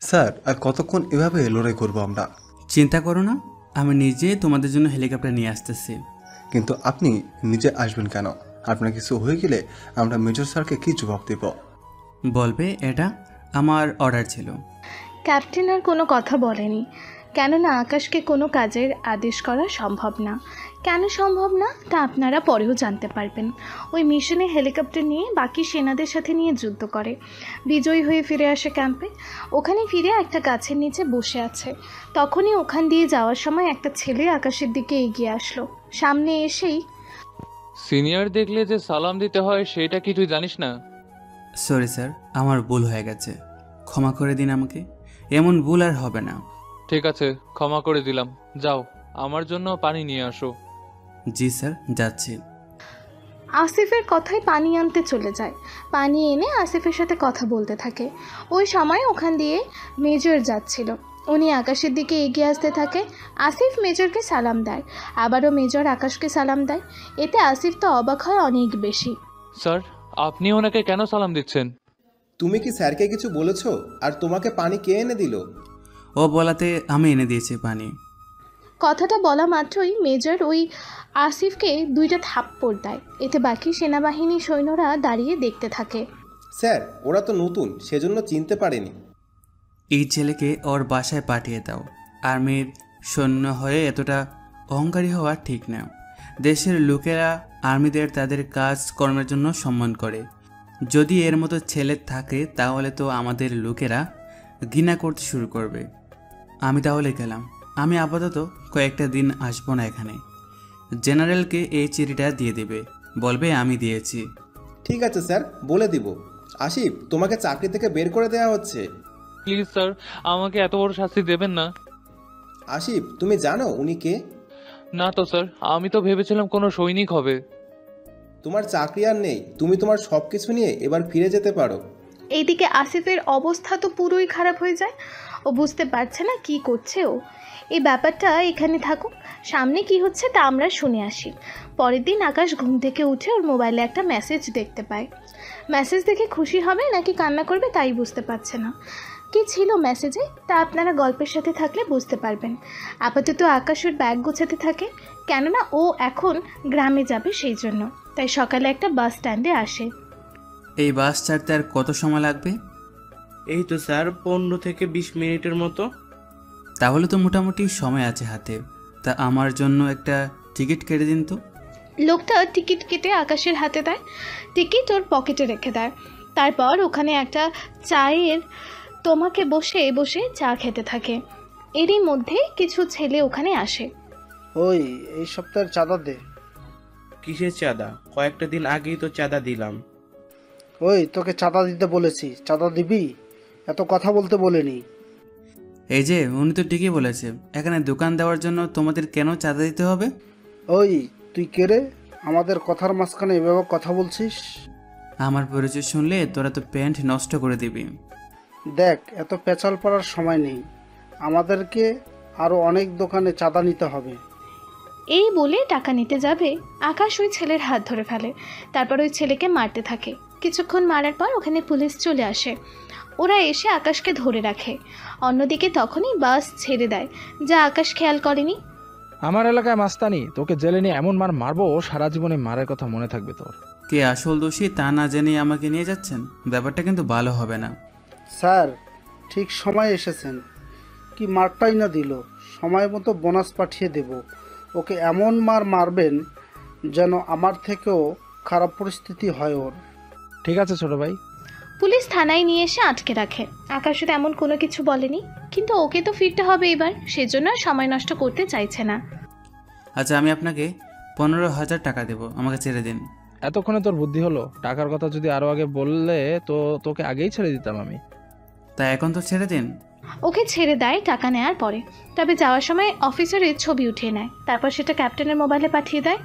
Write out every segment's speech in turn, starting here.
Sir আর কতক্ষণ এভাবে লড়াই করবো আমরা? চিন্তা করো না, আমি নিজে তোমাদের জন্য হেলিকপ্টার নিয়ে আসতেছি। কিন্তু আপনি নিজে আসবেন কেন? আপনার কিছু হয়ে গেলে আমরা মেজর স্যারকে কি জবাব দেব? বলবে এটা আমার অর্ডার ছিল। ক্যাপ্টেন আর কোনো কথা বলেনি, কেননা আকাশকে কোনো কাজের আদেশ করা সম্ভব না। কেন সম্ভব না তা আপনারা পরেও জানতে পারবেন। ওই মিশনে হেলিকপ্টার নিয়ে বাকি সেনাদের সাথে নিয়ে যুদ্ধ করে বিজয়ী হয়ে ফিরে আসে ক্যাম্পে। ওখানে ফিরে একটা গাছের নিচে বসে আছে। তখনই ওখান দিয়ে যাওয়ার সময় একটা ছেলে আকাশের দিকে এগিয়ে আসলো। সামনে এসেই, সিনিয়র দেখলে যে সালাম দিতে হয় সেটা কি তুই জানিস না? সরি স্যার, আমার ভুল হয়ে গেছে, ক্ষমা করে দিন আমাকে, এমন ভুল আর হবে না। ঠিক আছে, ক্ষমা করে দিলাম। যাও, আমার জন্য পানি নিয়ে আসো। জি স্যার, যাচ্ছি। আসিফের কথায় পানি আনতে চলে যায়। পানি এনে আসিফের সাথে কথা বলতে থাকে। ওই সময় ওখান দিয়ে মেজর যাচ্ছিল। উনি আকাশের দিকে এগিয়ে আসতে থাকে। আসিফ মেজরকে সালাম দেয়, আবারও মেজর আকাশকে সালাম দেয়। এতে আসিফ তো অবাক হয় অনেক বেশি। স্যার, আপনি ওনাকে কেন সালাম দিচ্ছেন? তুমি কি স্যারকে কিছু বলেছো? আর তোমাকে পানি কে এনে দিল? ও বলাতে আমি এনে দিয়েছি পানি। কথাটা বলা মাত্রই মেজর ওই আসিফকে দুইটা থাপ্পড় দেয়। এতে বাকি সেনাবাহিনী সৈন্যরা দাঁড়িয়ে দেখতে থাকে। স্যার, ওরা তো নতুন, সেজন্য চিনতে পারেনি। এই ছেলেকে ওর বাসায় পাঠিয়ে দাও। আর্মির সৈন্য হয়ে এতটা অহংকারী হওয়া ঠিক না। দেশের লোকেরা আর্মিদের তাদের কাজ কর্মের জন্য সম্মান করে। যদি এর মতো ছেলে থাকে তাহলে তো আমাদের লোকেরা ঘৃণা করতে শুরু করবে। আমি তাহলে গেলাম। আমি আপাতত কয়েকটা দিন আসবো না এখানে। জেনারেলকে এই চিঠিটা দিয়ে দেবে, বলবে আমি দিয়েছি। ঠিক আছে স্যার, বলে দিব। আসিফ, তোমাকে চাকরি থেকে বের করে দেওয়া হচ্ছে। প্লিজ স্যার, আমাকে এত বড় শাস্তি দেবেন না। আসিফ, তুমি জানো উনি কে? না তো স্যার, আমি তো ভেবেছিলাম কোনো সৈনিক হবে। তোমার চাকরি আর নেই, তুমি তোমার সব কিছু নিয়ে এবার ফিরে যেতে পারো। এইদিকে আসিফের অবস্থা তো পুরোই খারাপ হয়ে যায়। ও বুঝতে পারছে না কি করছে ও। এই ব্যাপারটা এখানে থাকুক, সামনে কি হচ্ছে তা আমরা শুনে আসি। পরের দিন আকাশ ঘুম থেকে উঠে ওর মোবাইলে একটা মেসেজ দেখতে পায়। মেসেজ দেখে খুশি হবে নাকি কান্না করবে তাই বুঝতে পারছে না। কি ছিল মেসেজে তা আপনারা গল্পের সাথে থাকলে বুঝতে পারবেন। আপাতত আকাশ ওর ব্যাগ গোছাতে থাকে, কেননা ও এখন গ্রামে যাবে সেই জন্য। তাই সকালে একটা বাস স্ট্যান্ডে আসে। এই বাস ছাড়তে আর কত সময় লাগবে? এই তো স্যার 15 থেকে 20 মিনিটের মতো। তাহলে তো মোটামুটি সময় আছে হাতে। তা আমার জন্য একটা টিকিট কেটে দিন তো। লোকটা টিকিট কেটে আকাশের হাতে দেয়। টিকিট ওর পকেটে রেখে দেয়। তারপর ওখানে একটা চায়ের তোমাকে বসে বসে চা খেতে থাকে। এরই মধ্যে কিছু ছেলে ওখানে আসে। ওই এই সপ্তাহের চাঁদা দে। কিসের চাঁদা? কয়েকটা দিন আগেই তো চাঁদা দিলাম। ওই তোকে চাঁদা দিতে বলেছি, চাঁদা দিবি? এত কথা বলতে বলিনি। এই যে উনি তো ঠিকই বলেছে, এখানে দোকান দেওয়ার জন্য তোমাদের কেন চাঁদা দিতে হবে? ওই তুই কে রে? আমাদের কথার মাঝখানে এভাবে কথা বলছিস? আমার পরিচয় শুনলে তোরা তো প্যান্ট নষ্ট করে দিবি। দেখ, এত পেঁচাল পড়ার সময় নেই। আমাদেরকে আরও অনেক দোকানে চাঁদা নিতে হবে। এই বলে টাকা নিতে যাবে, আকাশ ওই ছেলের হাত ধরে ফেলে। তারপর ওই ছেলেকে মারতে থাকে। কিছুক্ষণ মারার পর ওখানে পুলিশ চলে আসে। ওরা এসে আকাশকে ধরে রাখে। অন্যদিকে তখনই বাস ছেড়ে দেয়, যা আকাশ খেয়াল করেনি। আমার এলাকায় মাস্তানি, তোকে জেলে নিয়ে এমন মার মারবো সারা জীবনে মারের কথা মনে থাকবে তোর। কে আসল দোষী তা না জেনে আমাকে নিয়ে যাচ্ছেন, ব্যাপারটা কিন্তু ভালো হবে না। স্যার, ঠিক সময় এসেছেন। কি মারটাই না দিল। সময় মতো বোনাস পাঠিয়ে দেব। ওকে এমন মার মারবেন যেন আমার থেকেও খারাপ পরিস্থিতি হয় ওর। ঠিক আছে ছোট ভাই। পুলিশ থানায় নিয়ে এসে আটকে রাখে। আকাশ তেমন কোনো কিছু বলেনি, কিন্তু ওকে তো ফিরতে হবে এবার, সেজন্য আর সময় নষ্ট করতে চাইছে না। আচ্ছা, আমি আপনাকে 15,000 টাকা দেবো, আমাকে ছেড়ে দিন। এতক্ষণে তোর বুদ্ধি হলো? টাকার কথা যদি আরো আগে বললে তো তোকে আগেই ছেড়ে দিতাম আমি। তা এখন তো ছেড়ে দিন। ওকে ছেড়ে দেয় টাকা নেয়ার পরে। তবে যাওয়ার সময় অফিসারের ছবি উঠিয়ে নেয়, তারপর সেটা ক্যাপ্টেনের মোবাইলে পাঠিয়ে দেয়।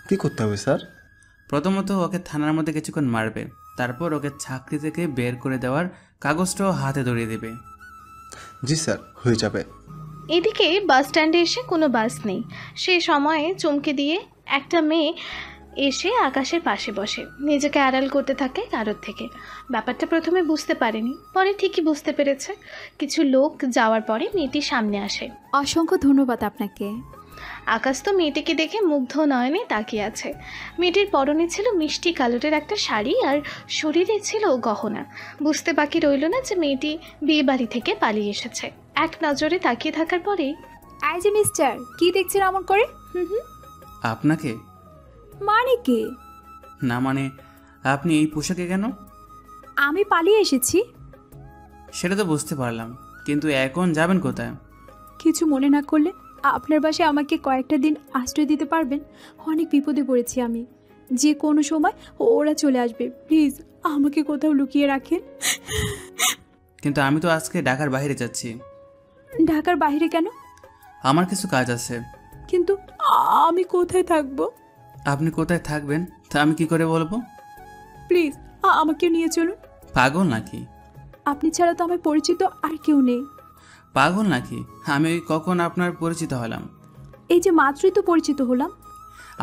কি করতে হবে স্যার? প্রথমত ওকে থানার মধ্যে কিছুক্ষণ মারবে, তারপর ওকে চাকরি থেকে বের করে দেওয়ার কাগজটাও হাতে ধরিয়ে দেবে। জি স্যার, হয়ে যাবে। এদিকে বাস স্ট্যান্ডে এসে কোনো বাস নেই। সে সময়ে চমকে দিয়ে একটা মেয়ে এসে আকাশের পাশে বসে, নিজেকে আড়াল করতে থাকে কারোর থেকে। ব্যাপারটা প্রথমে বুঝতে পারেনি, পরে ঠিকই বুঝতে পেরেছে। কিছু লোক যাওয়ার পরে মেয়েটি সামনে আসে। অসংখ্য ধন্যবাদ আপনাকে। আকাশ তো মেয়েটিকে দেখে মুগ্ধ নয়নে তাকিয়ে আছে। মেয়েটির পরনে ছিল মিষ্টি কালারের একটা শাড়ি আর শরীরে ছিল গহনা। বুঝতে বাকি রইল না যে মেয়েটি বিয়ে বাড়ি থেকে পালিয়ে এসেছে। এক নজরে তাকিয়ে থাকার পরেই, এই যে মিস্টার, কি দেখছেন এমন করে? আপনাকে? মানে কি? না মানে আপনি এই পোশাকে কেন? আমি পালিয়ে এসেছি। সেটা তো বুঝতে পারলাম, কিন্তু এখন যাবেন কোথায়? কিছু মনে না করলে আপনার বাসায় আমাকে কয়েকটা দিন আশ্রয় দিতে পারবেন? অনেক বিপদে পড়েছি আমি, যে কোনো সময় ওরা চলে আসবে। প্লিজ আমাকে কোথাও লুকিয়ে রাখেন। কিন্তু আমি তো আজকে ঢাকার বাইরে যাচ্ছি। ঢাকার বাইরে কেন? আমার কিছু কাজ আছে। কিন্তু আমি কোথায় থাকবো? আপনি কোথায় থাকবেন তা আমি কি করে বলবো? প্লিজ আমাকে নিয়ে চলুন। পাগল নাকি? আপনি ছাড়া তো আমার পরিচিত আর কেউ নেই। পাগল নাকি? আমি কখন আপনার পরিচিত হলাম? এই যে মাত্রই তো পরিচিত হলাম।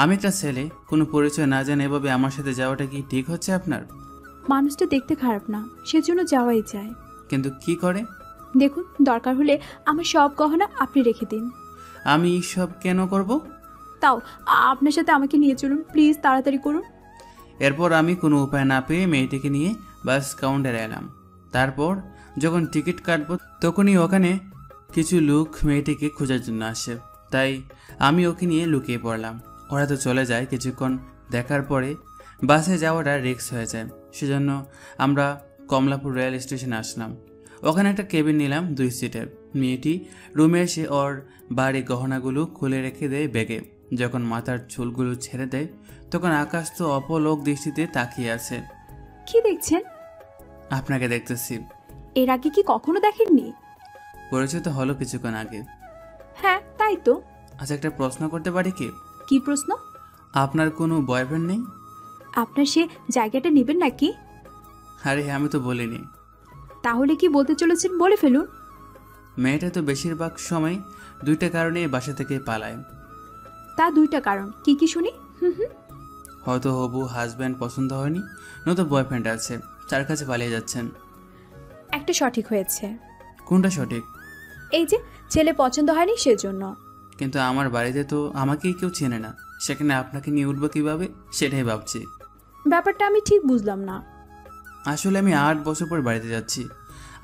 আমি একটা ছেলে, কোনো পরিচয় না জানে এভাবে আমার সাথে যাওয়াটা কি ঠিক হচ্ছে আপনার? মানুষটা দেখতে খারাপ না, সেজন্য যাওয়াই যায়। কিন্তু কি করে? দেখুন, দরকার হলে আমার সব গহনা আপনি রেখে দিন। আমি সব কেন করব? তাও আপনার সাথে আমাকে নিয়ে চলুন প্লিজ, তাড়াতাড়ি করুন। এরপর আমি কোনো উপায় না পেয়ে মেয়েটিকে নিয়ে বাস কাউন্টারে এলাম। তারপর যখন টিকিট কাটবো তখনই ওখানে কিছু লোক মেয়েটিকে খোঁজার জন্য আসে, তাই আমি ওকে নিয়ে লুকিয়ে পড়লাম। ওরা তো চলে যায়। কিছুক্ষণ দেখার পরে বাসে যাওয়াটা রিস্ক হয়ে যায়, সেজন্য আমরা কমলাপুর রেল স্টেশনে আসলাম। ওখানে একটা কেবিন নিলাম 2 সিটের। মেয়েটি রুমে এসে ওর বাড়ি গহনাগুলো খুলে রেখে দেয় ব্যাগে। যখন মাথার চুলগুলো ছেড়ে দেয় তখন আকাশ তো অপলক দৃষ্টিতে তাকিয়ে আছে। কি দেখছেন? আপনাকে দেখতেছি। এর আগে কি কখনো দেখেননি? পরিচিত হলো কিছুক্ষণ আগে। হ্যাঁ তাই তো। আচ্ছা, একটা প্রশ্ন করতে পারি কি? কি প্রশ্ন? আপনার কোনো বয়ফ্রেন্ড নেই? আপনার সে জায়গাটা নেবেন নাকি? আরে আমি তো বলিনি। তাহলে কি বলতে চলেছেন বলে ফেলুন। মেয়েটা তো বেশিরভাগ সময় 2টা কারণে বাসা থেকে পালায়। তা 2টা কারণ কি কি শুনি? হয়তো হবু হাজব্যান্ড পছন্দ হয়নি, নয়তো বয়ফ্রেন্ড আছে, তার কাছে পালিয়ে যাচ্ছেন। একটা সঠিক হয়েছে। কোনটা সঠিক? এই যে ছেলে পছন্দ হয়নি সেজন্য। কিন্তু আমার বাড়িতে তো আমাকেই কেউ চেনে না, সেখানে আপনাকে নিয়ে উঠবো কিভাবে সেটাই ভাবছি। ব্যাপারটা আমি ঠিক বুঝলাম না। আসলে আমি 8 বছর পর বাড়িতে যাচ্ছি।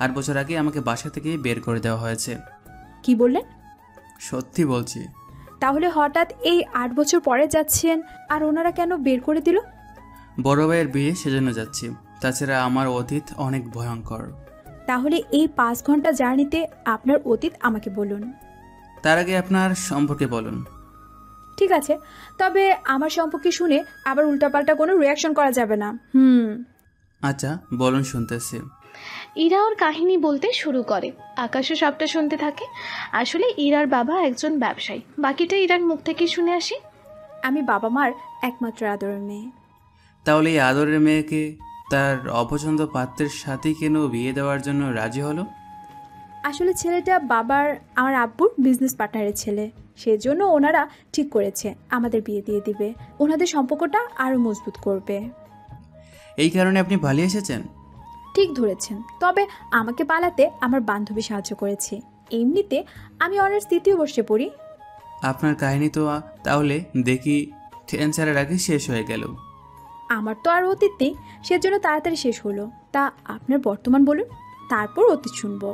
8 বছর আগে আমাকে বাসা থেকে বের করে দেওয়া হয়েছে। কি বললেন? সত্যি বলছি। তাহলে হঠাৎ এই 8 বছর পরে যাচ্ছেন, আর ওনারা কেন বের করে দিল? বড় ভাইয়ের বিয়ে, সেজন্য যাচ্ছি। তাছাড়া আমার অতীত অনেক ভয়ঙ্কর। তাহলে এই 5 ঘন্টা জার্নিতে আপনার অতীত আমাকে বলুন। তার আগে আপনার সম্পর্কে বলুন। ঠিক আছে, তবে আমার সম্পর্কে শুনে আবার উল্টাপাল্টা কোনো রিয়াকশন করা যাবে না। আচ্ছা বলুন, শুনতেছি। ইরা ওর কাহিনী বলতে শুরু করে। আকাশও সবটা শুনতে থাকে। আসলে ইরার বাবা একজন ব্যবসায়ী। বাকিটা ইরার মুখ থেকে শুনে আসি। আমি বাবা মার একমাত্র আদরের মেয়ে। তাহলে এই আদরের মেয়েকে তার অপছন্দ পাত্রের সাথে কেন বিয়ে দেওয়ার জন্য রাজি হলো? আসলে ছেলেটা আমার আব্বুর বিজনেস পার্টনারের ছেলে, সেজন্য ওনারা ঠিক করেছে আমাদের বিয়ে দিয়ে দিবে। ওনাদের সম্পর্কটা আরও মজবুত করবে। এই কারণে আপনি পালিয়ে এসেছেন? ঠিক ধরেছেন, তবে আমাকে পালাতে আমার বান্ধবী সাহায্য করেছে। এমনিতে আমি অনার্স 3য় বর্ষে পড়ি। আপনার কাহিনী তো তাহলে দেখি ট্রেন ছাড়ার আগে শেষ হয়ে গেল। আমার তো আর অতীত নেই, সেজন্য তাড়াতাড়ি শেষ হলো। তা আপনার বর্তমান বলুন, তারপর অতীত শুনবো।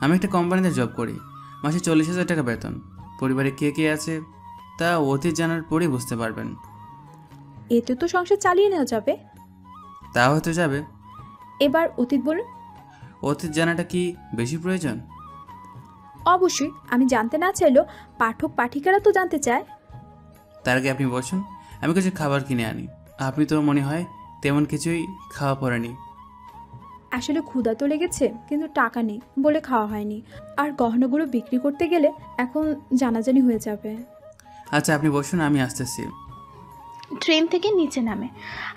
আমি একটা কোম্পানিতে জব করি, মাসে 40,000 টাকা বেতন। পরিবারে কে কে আছে তা অতীত জানার পরেই বুঝতে পারবেন। এতে তো সংসার চালিয়ে নেওয়া যাবে। তা হতে যাবে। এবার অতীত বলুন। অতীত জানাটা কি বেশি প্রয়োজন? অবশ্যই, আমি জানতে না চাইলেও পাঠক পাঠিকারা তো জানতে চায়। তার আগে আপনি বসুন, আমি কিছু খাবার কিনে আনি। আপনি তো মনে হয় তেমন কিছুই খাওয়া পড়েনি। আসলে ক্ষুধা তো লেগেছে, কিন্তু টাকা নেই বলে খাওয়া হয়নি। আর গহনাগুলো বিক্রি করতে গেলে এখন জানাজানি হয়ে যাবে। আচ্ছা আপনি বসুন, আমি আসতেছি। ট্রেন থেকে নিচে নামে।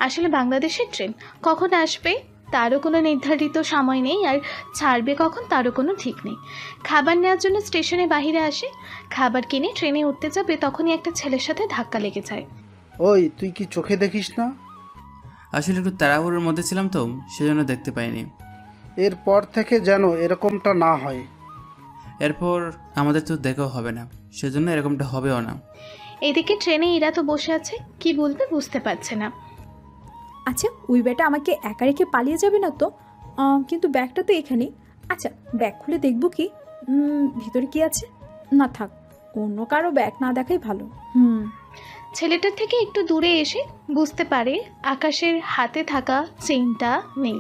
আসলে বাংলাদেশের ট্রেন কখন আসবে তারও কোনো নির্ধারিত সময় নেই, আর ছাড়বে কখন তারও কোনো ঠিক নেই। খাবার নেওয়ার জন্য স্টেশনে বাহিরে আসে। খাবার কিনে ট্রেনে উঠতে যাবে, তখনই একটা ছেলের সাথে ধাক্কা লেগে যায়। ওই তুই কি চোখে দেখিস না? আসলে একটু তাড়াহুড়োর মধ্যে ছিলাম তো, সেজন্য দেখতে পাইনি। এরপর থেকে যেন এরকমটা না হয়। এরপর আমাদের তো দেখাও হবে না, সেজন্য এরকমটা হবেও না। এদিকে ট্রেনে ইরা তো বসে আছে, কি বলবে বুঝতে পারছে না। আচ্ছা, ওই ব্যাগটা আমাকে একা রেখে পালিয়ে যাবে না তো? কিন্তু ব্যাগটা তো এখানেই। আচ্ছা, ব্যাগ খুলে দেখবো কি ভিতরে কি আছে। না থাক, অন্য কারো ব্যাগ না দেখাই ভালো। ছেলেটার থেকে একটু দূরে এসে বুঝতে পারে আকাশের হাতে থাকা চেইনটা নেই।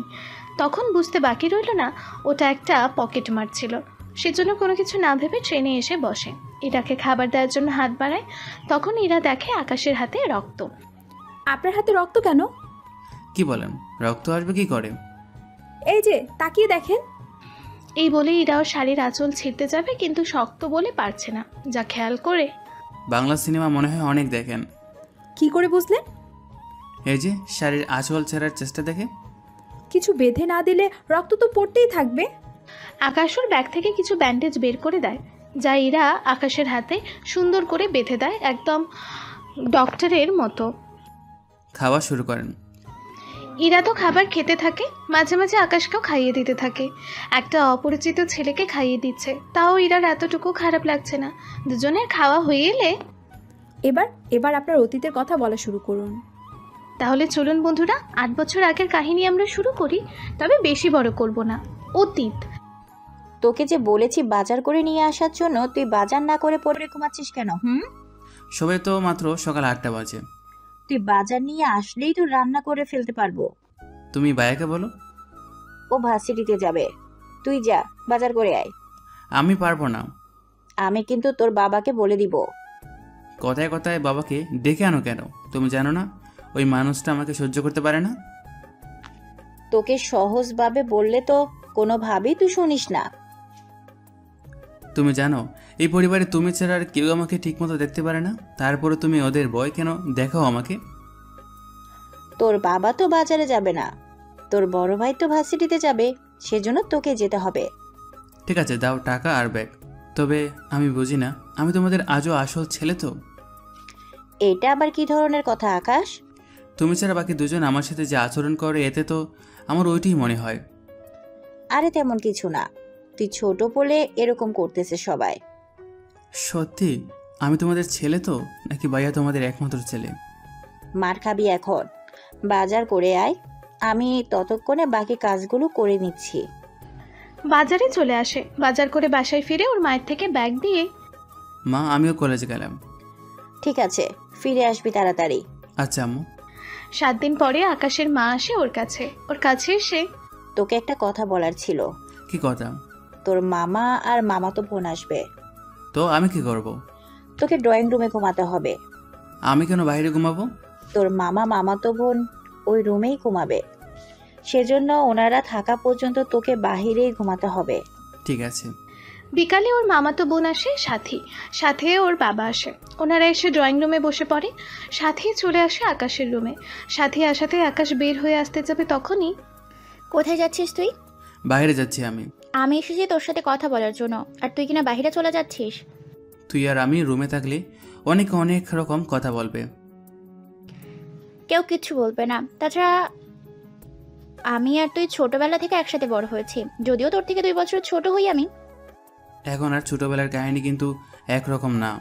তখন বুঝতে বাকি রইল না ওটা একটা পকেট মার ছিল। সেজন্য কোনো কিছু না ভেবে ট্রেনে এসে বসে। ইরাকে খাবার দেওয়ার জন্য হাত বাড়ায়, তখন ইরা দেখে আকাশের হাতে রক্ত। আপনার হাতে রক্ত কেন? কি বলেন, রক্ত আসবে কি করে? এই যে তাকিয়ে দেখেন। এই বলে ইরাও শাড়ির আঁচল ছিঁড়তে যাবে, কিন্তু শক্ত বলে পারছে না। যা খেয়াল করে বাংলা সিনেমা মনে হয় অনেক দেখেন। কি করে বুঝলেন? এই যে শাড়ির আঁচল ছেঁড়ার চেষ্টা দেখে। কিছু বেঁধে না দিলে রক্ত তো পড়তেই থাকবে। আকাশ ওর ব্যাগ থেকে কিছু ব্যান্ডেজ বের করে দেয়, যা ইরা আকাশের হাতে সুন্দর করে বেঁধে দেয়, একদম ডক্টরের মতো। খাওয়া শুরু করেন। ইরা তো খাবার খেতে থাকে, মাঝে মাঝে আকাশকেও খাইয়ে দিতে থাকে। একটা অপরিচিত ছেলেকে খাইয়ে দিচ্ছে, তাও ইরার এতটুকু খারাপ লাগছে না। দুজনের খাওয়া হয়ে এলে এবার আপনার অতীতের কথা বলা শুরু করুন। তাহলে চলুন বন্ধুরা, 8 বছর আগের কাহিনী আমরা শুরু করি, তবে বেশি বড় করব না। অতীত। তোকে যে বলেছি বাজার করে নিয়ে আসার জন্য, তুই বাজার না করে পড়ে ঘুমাচ্ছিস কেন? সবাই তো মাত্র সকাল 8টা বাজে। তুই বাজার নিয়ে আসলেই তো রান্না করে ফেলতে পারবো। তুমি ভাইয়াকে বলো। ও ভার্সিটিতে যাবে, তুই যা বাজার করে আয়। আমি পারবো না। আমি কিন্তু তোর বাবাকে বলে দিব। কথায় কথায় বাবাকে ডেকে আনো কেন? তুমি জানো না ওই মানুষটা আমাকে সহ্য করতে পারে না? তোকে সহজভাবে বললে তো কোনোভাবেই তুই শুনিস না। তুমি জানো এই পরিবারে তুমি ছাড়া আর কেউ আমাকে ঠিকমতো দেখতে পারে না, তারপরে তুমি ওদের ভয় কেন দেখাও আমাকে? তোর বাবা তো বাজারে যাবে না, তোর বড় ভাই তো ভার্সিটিতে যাবে, সেজন্য তোকে যেতে হবে। ঠিক আছে, দাও টাকা আর ব্যাগ। তবে আমি বুঝি না, আমি তোমাদের আজও আসল ছেলে তো? এটা আবার কি ধরনের কথা আকাশ? তুমি ছাড়া বাকি দুজন আমার সাথে যে আচরণ করে, এতে তো আমার ওইটাই মনে হয়। আরে তেমন কিছু না, তুই ছোট বলে এরকম করতেছে সবাই। সত্যি আমি তোমাদের ছেলে তো, নাকি ভাইয়া তোমাদের একমাত্র ছেলে? মার খাবি এখন, বাজার করে আয়, আমি ততক্ষণে বাকি কাজগুলো করে নিচ্ছি। বাজারে চলে আসে, বাজার করে বাসায় ফিরে ওর মায়ের থেকে ব্যাগ দিয়ে, মা আমিও কলেজে গেলাম। ঠিক আছে, ফিরে আসবি তাড়াতাড়ি। আচ্ছা আম্মু। 7 দিন পরে আকাশের মা আসে ওর কাছে এসে, তোকে একটা কথা বলার ছিল। কি কথা? তোর মামা আর মামাতো বোন আসবে। তো আমি কি করব? তোকে ড্রয়িং রুমে ঘুমাতে হবে। আমি কেন বাইরে ঘুমাবো? তোর মামা মামাতো বোন ওই রুমেই ঘুমাবে, সেজন্য ওনারা থাকা পর্যন্ত তোকে বাহিরেই ঘুমাতে হবে। ঠিক আছে। বিকালে ওর মামাতো বোন আসে, সাথে ওর বাবা আসে। ওনারা এসে ড্রয়িং রুমে বসে পড়ে। সাথে চলে আসে আকাশের রুমে। সাথে আসাতে আকাশ বের হয়ে আসতে যাবে, তখনই, কোথায় যাচ্ছিস তুই? বাইরে যাচ্ছি আমি। আমি এসেছি তোর সাথে কথা বলার জন্য, আর তুই কিনা বাইরে চলে যাচ্ছিস। তুই আর আমি রুমে থাকলে অনেক রকম কথা বলবে। কেউ কিচ্ছু বলবে না। তাছাড়া আমি আর তুই ছোটবেলা থেকে একসাথে বড় হয়েছি, যদিও তোর থেকে 2 বছর ছোট হই আমি। এখন আর ছোটবেলার কাহিনী কিন্তু একরকম না।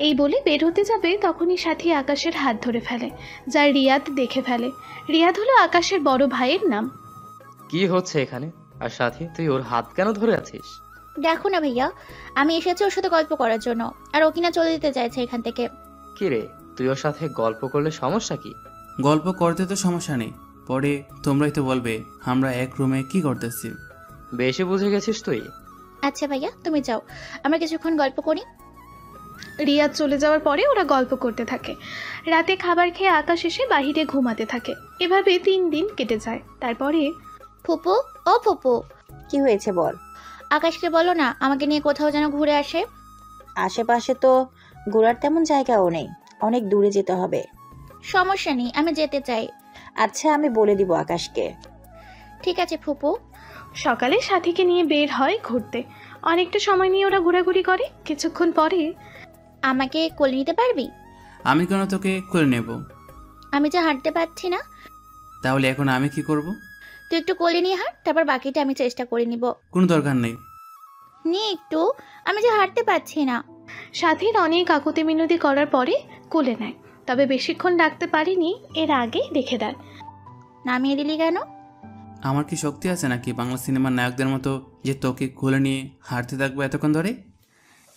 এই বলে বের হতে যাবে, তখনই সাথী আকাশের হাত ধরে ফেলে, যা রিয়াদ দেখে ফেলে। রিয়াদ হলো আকাশের বড় ভাইয়ের নাম। কি হচ্ছে এখানে? আর সাথী, তুই ওর হাত কেন ধরে আছিস? দেখো না ভাইয়া, আমি এসেছি ওর সাথে গল্প করার জন্য, আর ও কিনা চলে যেতে চাইছে এখান থেকে। কি রে, তুই ওর সাথে গল্প করলে সমস্যা কি? গল্প করতে তো সমস্যা নেই, পরে তোমরাই তো বলবে আমরা এক রুমে কি করতেছি। বেশি বুঝে গেছিস তুই। আচ্ছা ভাইয়া, তুমি যাও, আমরা কিছুক্ষণ গল্প করি। রিয়াদ চলে যাওয়ার পরে ওরা গল্প করতে থাকে। রাতে খাবার খেয়ে আকাশ এসে বাহিরে ঘুমাতে থাকে। এভাবে 3 দিন কেটে যায়। তারপরে, ফুপু, ও ফুপু, কি হয়েছে বল। আকাশকে বলো না আমাকে নিয়ে কোথাও যেন ঘুরে আসে। আশেপাশে তো ঘোরার তেমন জায়গাও নেই, অনেক দূরে যেতে হবে। সমস্যা নেই, আমি যেতে চাই। আচ্ছা, আমি বলে দিব আকাশকে। ঠিক আছে ফুপু। সকালে সাথীকে নিয়ে বের হয় ঘুরতে। অনেকটা সময় নিয়ে ওরা ঘোরাঘুরি করে। কিছুক্ষণ পরে, আমাকে কোলে নিতে পারবি? আমি কেন তোকে কোলে নেব? আমি যে হাঁটতে পারছি না। তাহলে এখন আমি কি করব? তুই একটু কোলে নিয়ে হাঁট, তারপর বাকিটা আমি চেষ্টা করে নিব। কোনো দরকার নেই। নিয়ে একটু, আমি যে হাঁটতে পারছি না। সাথীর অনেক কাকুতি মিনতি করার পরে কোলে নেয়, তবে বেশিক্ষণ ডাকতে পারিনি, এর আগে রেখে দেয়। নামিয়ে দিলি কেন? আমার কি শক্তি আছে নাকি বাংলা সিনেমার নায়কদের মতো যে তোকে কোলে নিয়ে হাঁটতে থাকবো এতক্ষণ ধরে?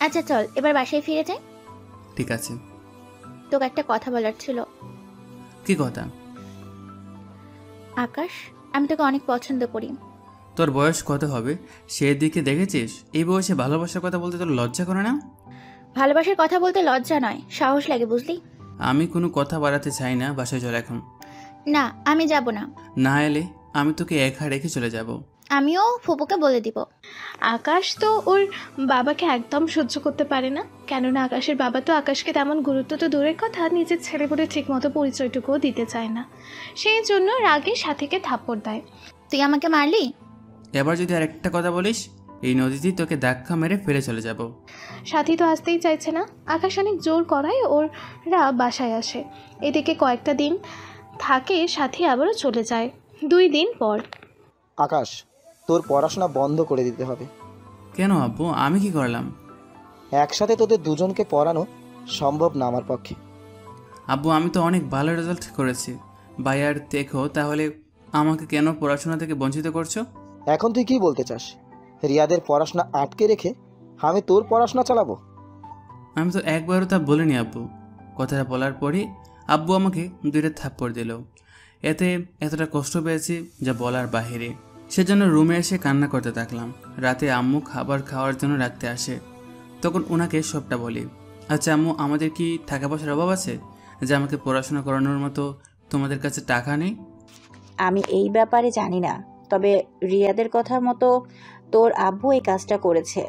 আচ্ছা চল এবার বাসায় ফিরে যাই। ঠিক আছে। তোকে একটা কথা বলার ছিল। কি কথা? আকাশ, আমি তোকে অনেক পছন্দ করি। তোর বয়স কত হবে সেদিকে দেখেছিস? এই বয়সে ভালোবাসার কথা বলতে তোর লজ্জা করে না? ভালোবাসার কথা বলতে লজ্জা নয়, সাহস লাগে, বুঝলি? আমি কোনো কথা বাড়াতে চাই না, বাসায় চল এখন। না, আমি যাব না। না এলে আমি তোকে একা রেখে চলে যাব। আমিও ফুপুকে বলে দিব। আকাশ তো ওর বাবাকে একদম সহ্য করতে পারে না, কেননা আকাশের বাবা তো আকাশকে তেমন গুরুত্ব তো দূরের কথা, নিজের ছেলে বলে ঠিক মতো পরিচয়টুকুও দিতে চায় না। সেই জন্য রাগে সাথীকে থাপ্পড় দেয়। তুই আমাকে মারলি? এবার যদি আর একটা কথা বলিস এই নদীতেই তোকে ধাক্কা মেরে ফেলে চলে যাব। সাথী তো আসতেই চাইছে না, আকাশ অনেক জোর করায় ওরা বাসায় আসে। এদিকে কয়েকটা দিন থাকে, সাথী আবারও চলে যায়। 2 দিন পর। আকাশ, তোর পড়াশোনা বন্ধ করে দিতে হবে। কেন আব্বু, আমি কি করলাম? একসাথে তোদের দুজনকে পড়ানো সম্ভব না আমার পক্ষে। আব্বু আমি তো অনেক ভালো রেজাল্ট করেছি, ভাইয়ার দেখো, তাহলে আমাকে কেন পড়াশোনা থেকে বঞ্চিত করছো? এখন তুই কি বলতে চাস? রিয়াদের পড়াশোনা আটকে রেখে আমি তোর পড়াশোনা চালাবো? আমি তো একবারও তা বলিনি আব্বু। কথাটা বলার পরই আব্বু আমাকে 2টা থাপ্পড় দিল। এতে এতটা কষ্ট পেয়েছি যা বলার বাহিরে। সেজন্য রুমে এসে কান্না করতে থাকলাম। রাতে আম্মু খাবার খাওয়ার জন্য রাখতে আসে, তখন ওনাকে সবটা বলি। আচ্ছা আম্মু, আমাদের কি টাকা পয়সার অভাব আছে যে আমাকে পড়াশোনা করানোর মতো তোমাদের কাছে টাকা নেই? আমি এই ব্যাপারে জানি না, তবে রিয়াদের কথা মতো তোর আব্বু এই কাজটা করেছে।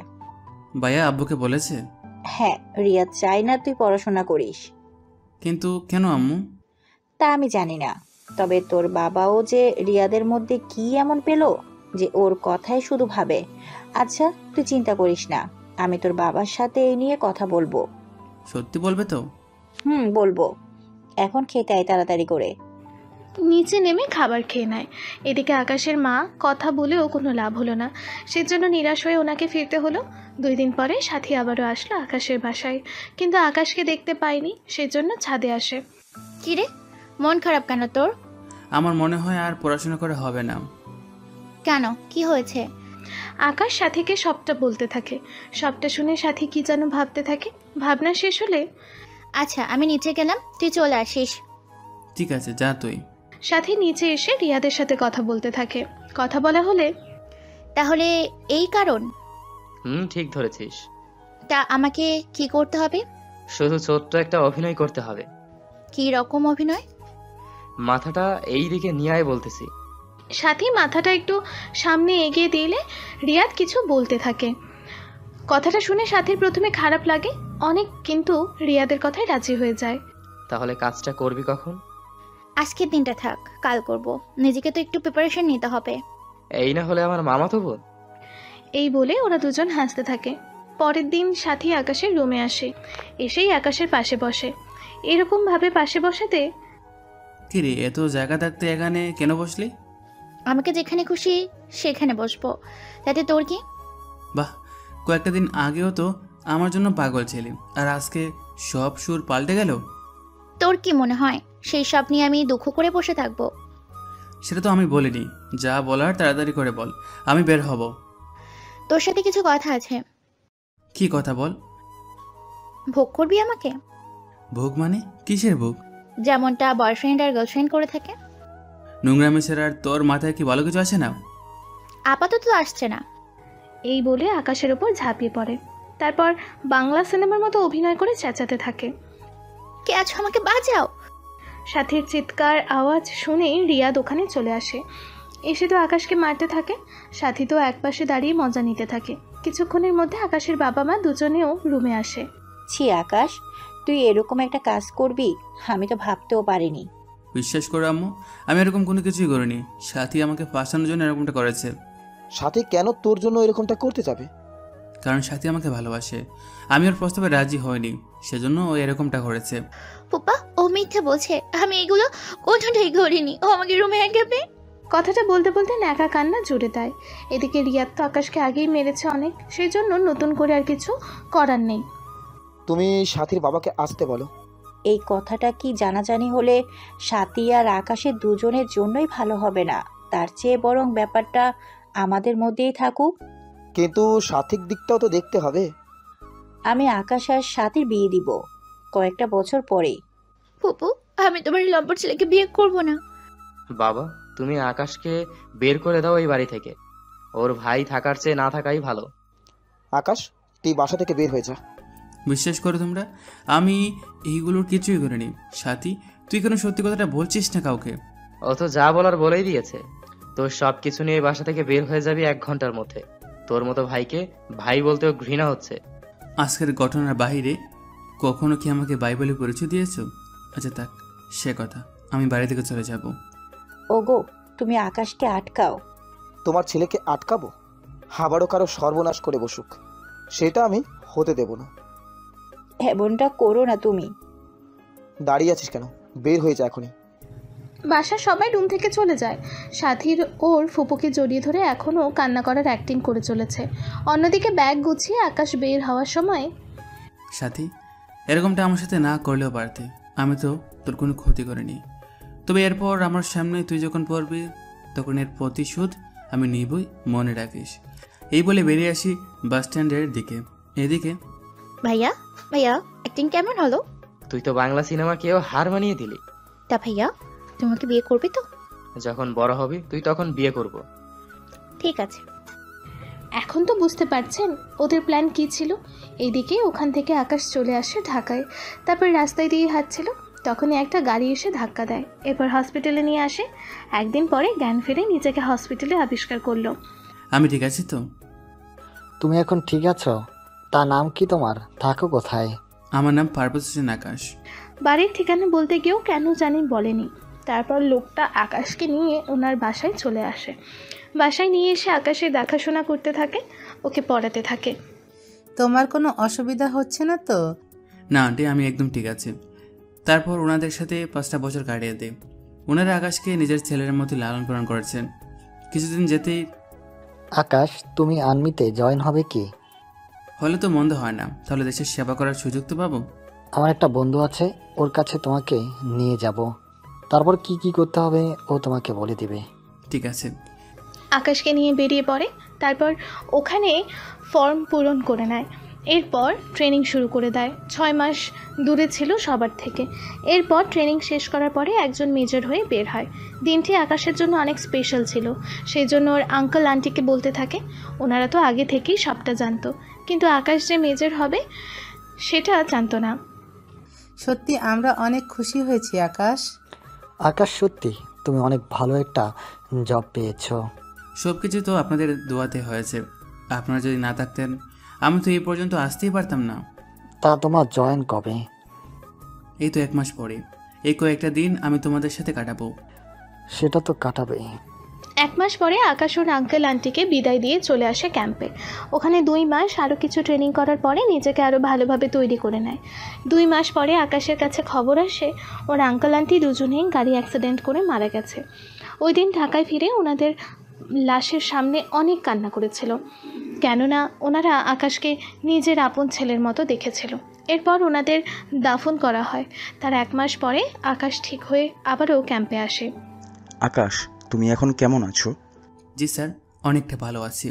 ভাইয়া আব্বুকে বলেছে? হ্যাঁ, রিয়াদ চাই না তুই পড়াশোনা করিস। কিন্তু কেন আম্মু? তা আমি জানি না, তবে তোর বাবাও যে রিয়াদের মধ্যে কি এমন পেল যে ওর কথাই শুধু ভাবে। আচ্ছা তুই চিন্তা করিস না, আমি তোর বাবার সাথে এই নিয়ে কথা বলবো। সত্যি বলবে তো? বলবো। এখন খেতে আয় তাড়াতাড়ি করে। নিচে নেমে খাবার খেয়ে নেয়। এদিকে আকাশের মা কথা বলেও কোনো লাভ হলো না, সেজন্য নিরাশ হয়ে ওনাকে ফিরতে হলো। 2 দিন পরে সাথী আবারও আসলো আকাশের বাসায়, কিন্তু আকাশকে দেখতে পায়নি, সেজন্য ছাদে আসে। কিরে, মন খারাপ কেন তোর? আমার মনে হয় আর পড়াশোনা করা হবে না। কেন, কি হয়েছে? আকাশ সাথীকে সবটা বলতে থাকে। সবটা শুনে সাথী কি যেন ভাবতে থাকে। ভাবনা শেষ হলে, আচ্ছা আমি নিচে গেলাম, তুই চলে আসিস। ঠিক আছে, যা তুই। সাথী নিচে এসে রিয়াদের সাথে কথা বলতে থাকে। কথা বলা হলে, তাহলে এই কারণ? ঠিক ধরেছিস। তা আমাকে কি করতে হবে? শুধু ছোট্ট একটা অভিনয় করতে হবে। কি রকম অভিনয়? মাথাটা এই দিকে নিয়ে আয় বলতেছি। সাথী মাথাটা একটু সামনে এগিয়ে দিলে রিয়াদ কিছু বলতে থাকে। কথাটা শুনে সাথীর প্রথমে খারাপ লাগে অনেক, কিন্তু রিয়াদের কথায় রাজি হয়ে যায়। তাহলে কাজটা করবি কখন? আজকের দিনটা থাক, কাল করব। নিজেকে তো একটু প্রিপারেশন নিতে হবে। এই না হলে আমার মামাতো বোন। এই বলে ওরা দুজন হাসতে থাকে। পরের দিন সাথী আকাশের রুমে আসে, এসেই আকাশের পাশে বসে। এরকম ভাবে পাশে বসাতে, কিরে এত জায়গা থাকতে এখানে কেন বসলি? আমাকে যেখানে খুশি সেখানে বসবো, তাতে তোর কি? বাহ, কয়েকটা দিন আগেও তো আমার জন্য পাগল ছিলি, আর আজকে সব সুর পাল্টে গেল। তোর কি মনে হয় সেই সব নিয়ে আমি দুঃখ করে বসে থাকবো? সেটা তো আমি বলিনি, যা বলার তাড়াতাড়ি করে বল, আমি বের হব। তোর সাথে কিছু কথা আছে। কি কথা বল। ভোগ করবি আমাকে? ভোগ মানে? কিসের ভোগ? যেমনটা বয়ফ্রেন্ড আর গার্লফ্রেন্ড করে থাকে। নোংরামি ছাড়া আর তোর মাথায় কি ভালো কিছু আসে না? আপাতত আসছে না। এই বলে আকাশের উপর ঝাঁপিয়ে পড়ে। তারপর বাংলা সিনেমার মতো অভিনয় করে চেঁচাতে থাকে, কে আছো, আমাকে বাঁচাও। সাথীর চিৎকার আওয়াজ শুনে রিয়াদ ওখানে চলে আসে। এসে তো আকাশকে মারতে থাকে। সাথী তো একপাশে দাঁড়িয়ে মজা নিতে থাকে। কিছুক্ষণের মধ্যে আকাশের বাবা মা দুজনেও রুমে আসে। ছি আকাশ, তুই এরকম একটা কাজ করবি আমি তো ভাবতেও পারিনি। বিশ্বাস করো আম্মু, আমি এরকম কোনো কিছুই করিনি। সাথী আমাকে ফাঁসানোর জন্য এরকমটা করেছে। সাথী কেন তোর জন্য এরকমটা করতে যাবে? কারণ সাথী আমাকে ভালোবাসে। আমি ওর প্রস্তাবে রাজি হইনি, সেজন্য ও এরকমটা করেছে। ফুপা ও মিথ্যে বলছে, আমি এগুলো কোনোটাই করিনি। ও আমাকে রুমে একাবে। কথাটা বলতে বলতে ন্যাকা কান্না জুড়ে দেয়। এদিকে রিয়াদ তো আকাশকে আগেই মেরেছে অনেক, সেই জন্য নতুন করে আর কিছু করার নেই। তুমি সাথীর বাবাকে আসতে বলো। এই কথাটা কি জানাজানি হলে সাথী আর আকাশের দুজনের জন্যই ভালো হবে না? তার চেয়ে বরং ব্যাপারটা আমাদের মধ্যেই থাকুক। কিন্তু সাথীর দিকটাও তো দেখতে হবে। আমি আকাশ আর সাথীর বিয়ে দিব কয়েকটা বছর পরেই। ফুপু আমি তোমার লম্পট ছেলেকে বিয়ে করব না। বাবা, তুমি আকাশকে বের করে দাও এই বাড়ি থেকে। ওর ভাই থাকার চেয়ে না থাকাই ভালো। আকাশ, তুই বাসা থেকে বের হয়ে যা। বিশ্বাস করো তোমরা, আমি এইগুলোর কিছুই করিনি। সাথী, তুই কোনো সত্যি কথাটা বলছিস না কাউকে? ও তো যা বলার বলেই দিয়েছে। তোর সব কিছু নিয়ে বাসা থেকে বের হয়ে যাবি 1 ঘন্টার মধ্যে। তোর মতো ভাইকে ভাই বলতেও ঘৃণা হচ্ছে। আজকের ঘটনার বাইরে কখনো কি আমাকে বাইবেলে পরিচয় দিয়েছো? আচ্ছা থাক, সে কথা। আমি বাড়ি থেকে চলে যাব। ওগো, তুমি আকাশকে আটকাও। তোমার ছেলেকে আটকাবো? আবারও কারো সর্বনাশ করে বসুক, সেটা আমি হতে দেব না। এমনটা করো না তুমি। দাঁড়িয়ে আছিস কেন? বের হয়ে যা এখনই। বাসার সবাই রুম থেকে চলে যায়। সাথীর ওর ফুপুকে জড়িয়ে ধরে এখনও কান্না করার অ্যাক্টিং করে চলেছে। অন্যদিকে ব্যাগ গুছিয়ে আকাশ বের হওয়ার সময়, সাথী, এরকমটা আমার সাথে না করলেও পারতে। আমি তো তোর কোনো ক্ষতি করিনি। তবে এরপর আমার সামনে তুই যখন পড়বি তখন এর প্রতিশোধ আমি নিবই, মনে রাখিস। এই বলে বেরিয়ে আসি বাস স্ট্যান্ডের দিকে। এদিকে, ভাইয়া ভাইয়া অ্যাক্টিং কেমন হলো? তুই তো বাংলা সিনেমাকেও হার মানিয়ে দিলি। তা ভাইয়া তোমাকে বিয়ে করবে তো? যখন বড় হবি তুই তখন বিয়ে করব। ঠিক আছে। এখন তো বুঝতে পারছেন ওদের প্ল্যান কী ছিল। এইদিকে ওখান থেকে আকাশ চলে আসে ঢাকায়। তারপর রাস্তায় দিয়ে হাঁটছিল, তখনই একটা গাড়ি এসে ধাক্কা দেয়। এরপর হসপিটালে নিয়ে আসে। একদিন পরে জ্ঞান ফিরে নিজেকে হসপিটালে আবিষ্কার করলো। আমি ঠিক আছি তো? তুমি এখন ঠিক আছো? তা নাম কি তোমার? থাকো কোথায়? আমার নাম পারভেজ হোসেন আকাশ। বাড়ির ঠিকানা বলতে গিয়েও কেন জানি বলেনি। তারপর লোকটা আকাশকে নিয়ে ওনার বাসায় চলে আসে। বাসায় নিয়ে এসে আকাশের দেখাশোনা করতে থাকে, ওকে পড়াতে থাকে। তোমার কোনো অসুবিধা হচ্ছে না তো? না আন্টি, আমি একদম ঠিক আছি। তারপর ওনাদের সাথে 5টা বছর কাটিয়ে দেয়। ওনারা আকাশকে নিজের ছেলের মতো লালন পালন করেছেন। কিছুদিন যেতেই, আকাশ, তুমি আর্মিতে জয়েন হবে কি? হলে তো মন্দ হয় না, তাহলে দেশের সেবা করার সুযোগ তো পাবো। আমার একটা বন্ধু আছে, ওর কাছে তোমাকে নিয়ে যাব। তারপর কি কি করতে হবে ও তোমাকে বলে দিবে। ঠিক আছে। আকাশকে নিয়ে বেরিয়ে পড়ে। তারপর ওখানে ফর্ম পূরণ করে নেয়। এরপর ট্রেনিং শুরু করে দেয়। 6 মাস দূরে ছিল সবার থেকে। এরপর ট্রেনিং শেষ করার পরে একজন মেজর হয়ে বের হয়। দিনটি আকাশের জন্য অনেক স্পেশাল ছিল, সেই জন্য ওর আঙ্কেল আন্টিকে বলতে থাকে। ওনারা তো আগে থেকেই সবটা জানতো, কিন্তু আকাশ যে মেজর হবে সেটা জানতো না। সত্যি আমরা অনেক খুশি হয়েছি আকাশ। আকাশ, সত্যি তুমি অনেক ভালো একটা জব পেয়েছো। সব কিছু তো আপনাদের দোয়াতে হয়েছে। আপনারা যদি না থাকতেন আমি তো এই পর্যন্ত আসতেই পারতাম না। তা তোমার জয়েন কবে? এই তো 1 মাস পরে। এই কয়েকটা দিন আমি তোমাদের সাথে কাটাবো। সেটা তো কাটাবে। 1 মাস পরে আকাশ ওর আঙ্কেল আন্টিকে বিদায় দিয়ে চলে আসে ক্যাম্পে। ওখানে 2 মাস আরও কিছু ট্রেনিং করার পরে নিজেকে আরও ভালোভাবে তৈরি করে নেয়। 2 মাস পরে আকাশের কাছে খবর আসে ওর আঙ্কেল আন্টি দুজনেই গাড়ি অ্যাক্সিডেন্ট করে মারা গেছে। ওই দিন ঢাকায় ফিরে ওনাদের লাশের সামনে অনেক কান্না করেছিল, কেননা ওনারা আকাশকে নিজের আপন ছেলের মতো দেখেছিল। এরপর ওনাদের দাফন করা হয়। তার 1 মাস পরে আকাশ ঠিক হয়ে আবারও ক্যাম্পে আসে। আকাশ, তুমি এখন কেমন আছো? জি স্যার, অনেকটা ভালো আছি।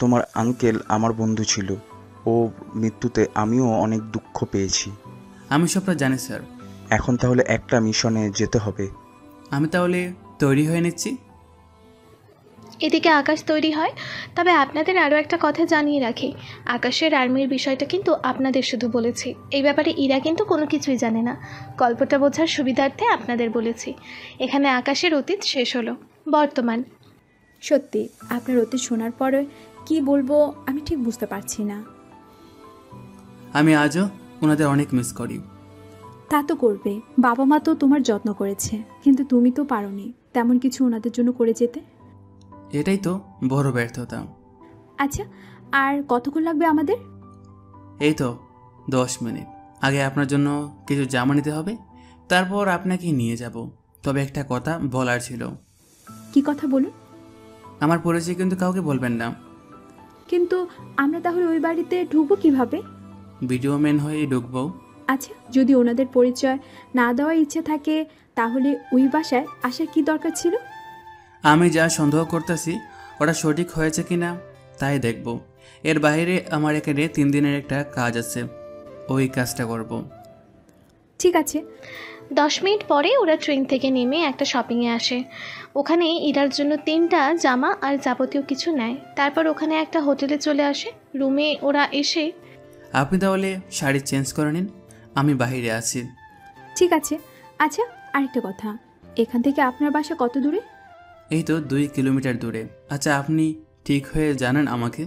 তোমার আঙ্কেল আমার বন্ধু ছিল, ও মৃত্যুতে আমিও অনেক দুঃখ পেয়েছি। আমি সবটা জানি স্যার। এখন তাহলে একটা মিশনে যেতে হবে। আমি তাহলে তৈরি হয়ে নিচ্ছি। এদিকে আকাশ তৈরি হয়। তবে আপনাদের আরও একটা কথা জানিয়ে রাখি, আকাশের আর্মির বিষয়টা কিন্তু আপনাদের শুধু বলেছি। এই ব্যাপারে ইরা কিন্তু কোনো কিছুই জানে না। গল্পটা বোঝার সুবিধার্থে আপনাদের বলেছি। এখানে আকাশের অতীত শেষ হলো, বর্তমান। সত্যি আপনার অতীত শোনার পরে কি বলবো আমি ঠিক বুঝতে পারছি না। আমি আজও ওনাদের অনেক মিস করি। তা তো করবে, বাবা মা তো তোমার যত্ন করেছে, কিন্তু তুমি তো পারোনি তেমন কিছু ওনাদের জন্য করে যেতে। এটাই তো বড় ব্যর্থতা। আচ্ছা, আর কতক্ষণ লাগবে আমাদের? এই তো 10 মিনিট। আগে আপনার জন্য কিছু জামা নিতে হবে, তারপর আপনাকে নিয়ে যাব। তবে একটা কথা বলার ছিল। কি কথা বলুন? আমার পরিচয় কিন্তু কাউকে বলবেন না। কিন্তু আমরা তাহলে ওই বাড়িতে ঢুকবো কিভাবে? ভিডিও ম্যান হয়ে ঢুকবো। আচ্ছা, যদি ওনাদের পরিচয় না দেওয়ার ইচ্ছে থাকে তাহলে ওই বাসায় আসার কি দরকার ছিল? আমি যা সন্দেহ করতেছি ওটা সঠিক হয়েছে কিনা তাই দেখব। এর বাইরে আমার এখানে 3 দিনের একটা কাজ আছে, ওই কাজটা করব। ঠিক আছে। 10 মিনিট পরে ওরা ট্রেন থেকে নেমে একটা শপিংয়ে আসে। ওখানে ইরার জন্য 3টা জামা আর যাবতীয় কিছু নেয়। তারপর ওখানে একটা হোটেলে চলে আসে। রুমে ওরা এসে, আপনি তাহলে শাড়ি চেঞ্জ করে নিন, আমি বাইরে আছি। ঠিক আছে। আচ্ছা, আরেকটা কথা, এখান থেকে আপনার বাসা কত দূরে? এই তো 2 কিলোমিটার দূরে। আচ্ছা, আপনি ঠিক হয়ে জানেন আমাকে?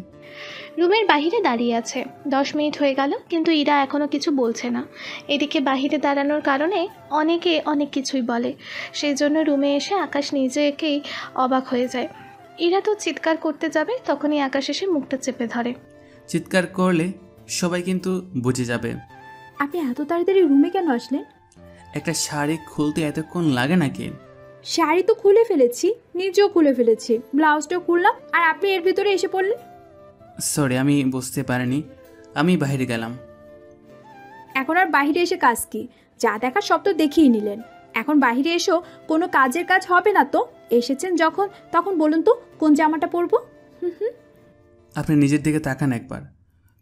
রুমের বাহিরে দাঁড়িয়ে আছে। 10 মিনিট হয়ে গেল কিন্তু ইরা এখনো কিছু বলছে না। এদিকে বাহিরে দাঁড়ানোর কারণে অনেকে অনেক কিছুই বলে। সেই জন্য রুমে এসে আকাশ নিজেকেই অবাক হয়ে যায়। ইরা তো চিৎকার করতে যাবে, তখনই আকাশ এসে মুখটা চেপে ধরে। চিৎকার করলে সবাই কিন্তু বুঝে যাবে। আপনি এত তাড়াতাড়ি রুমে কেন আসলেন? একটা শাড়ি খুলতে এতক্ষণ লাগে নাকি? শাড়ি তো খুলে ফেলেছি, নিজেও খুলে ফেলেছি, ব্লাউজটাও খুললাম, আর আপনি এর ভিতরে এসে পড়লেন। সরি, আমি বুঝতে পারিনি, আমি বাইরে গেলাম। এখন আর বাইরে এসে কাজ কি? যা দেখার সব তো দেখিয়ে নিলেন। এখন বাইরে এসো কোনো কাজের কাজ হবে না তো। এসেছেন যখন তখন বলুন তো কোন জামাটা পরবো। আপনি নিজের দিকে তাকান একবার,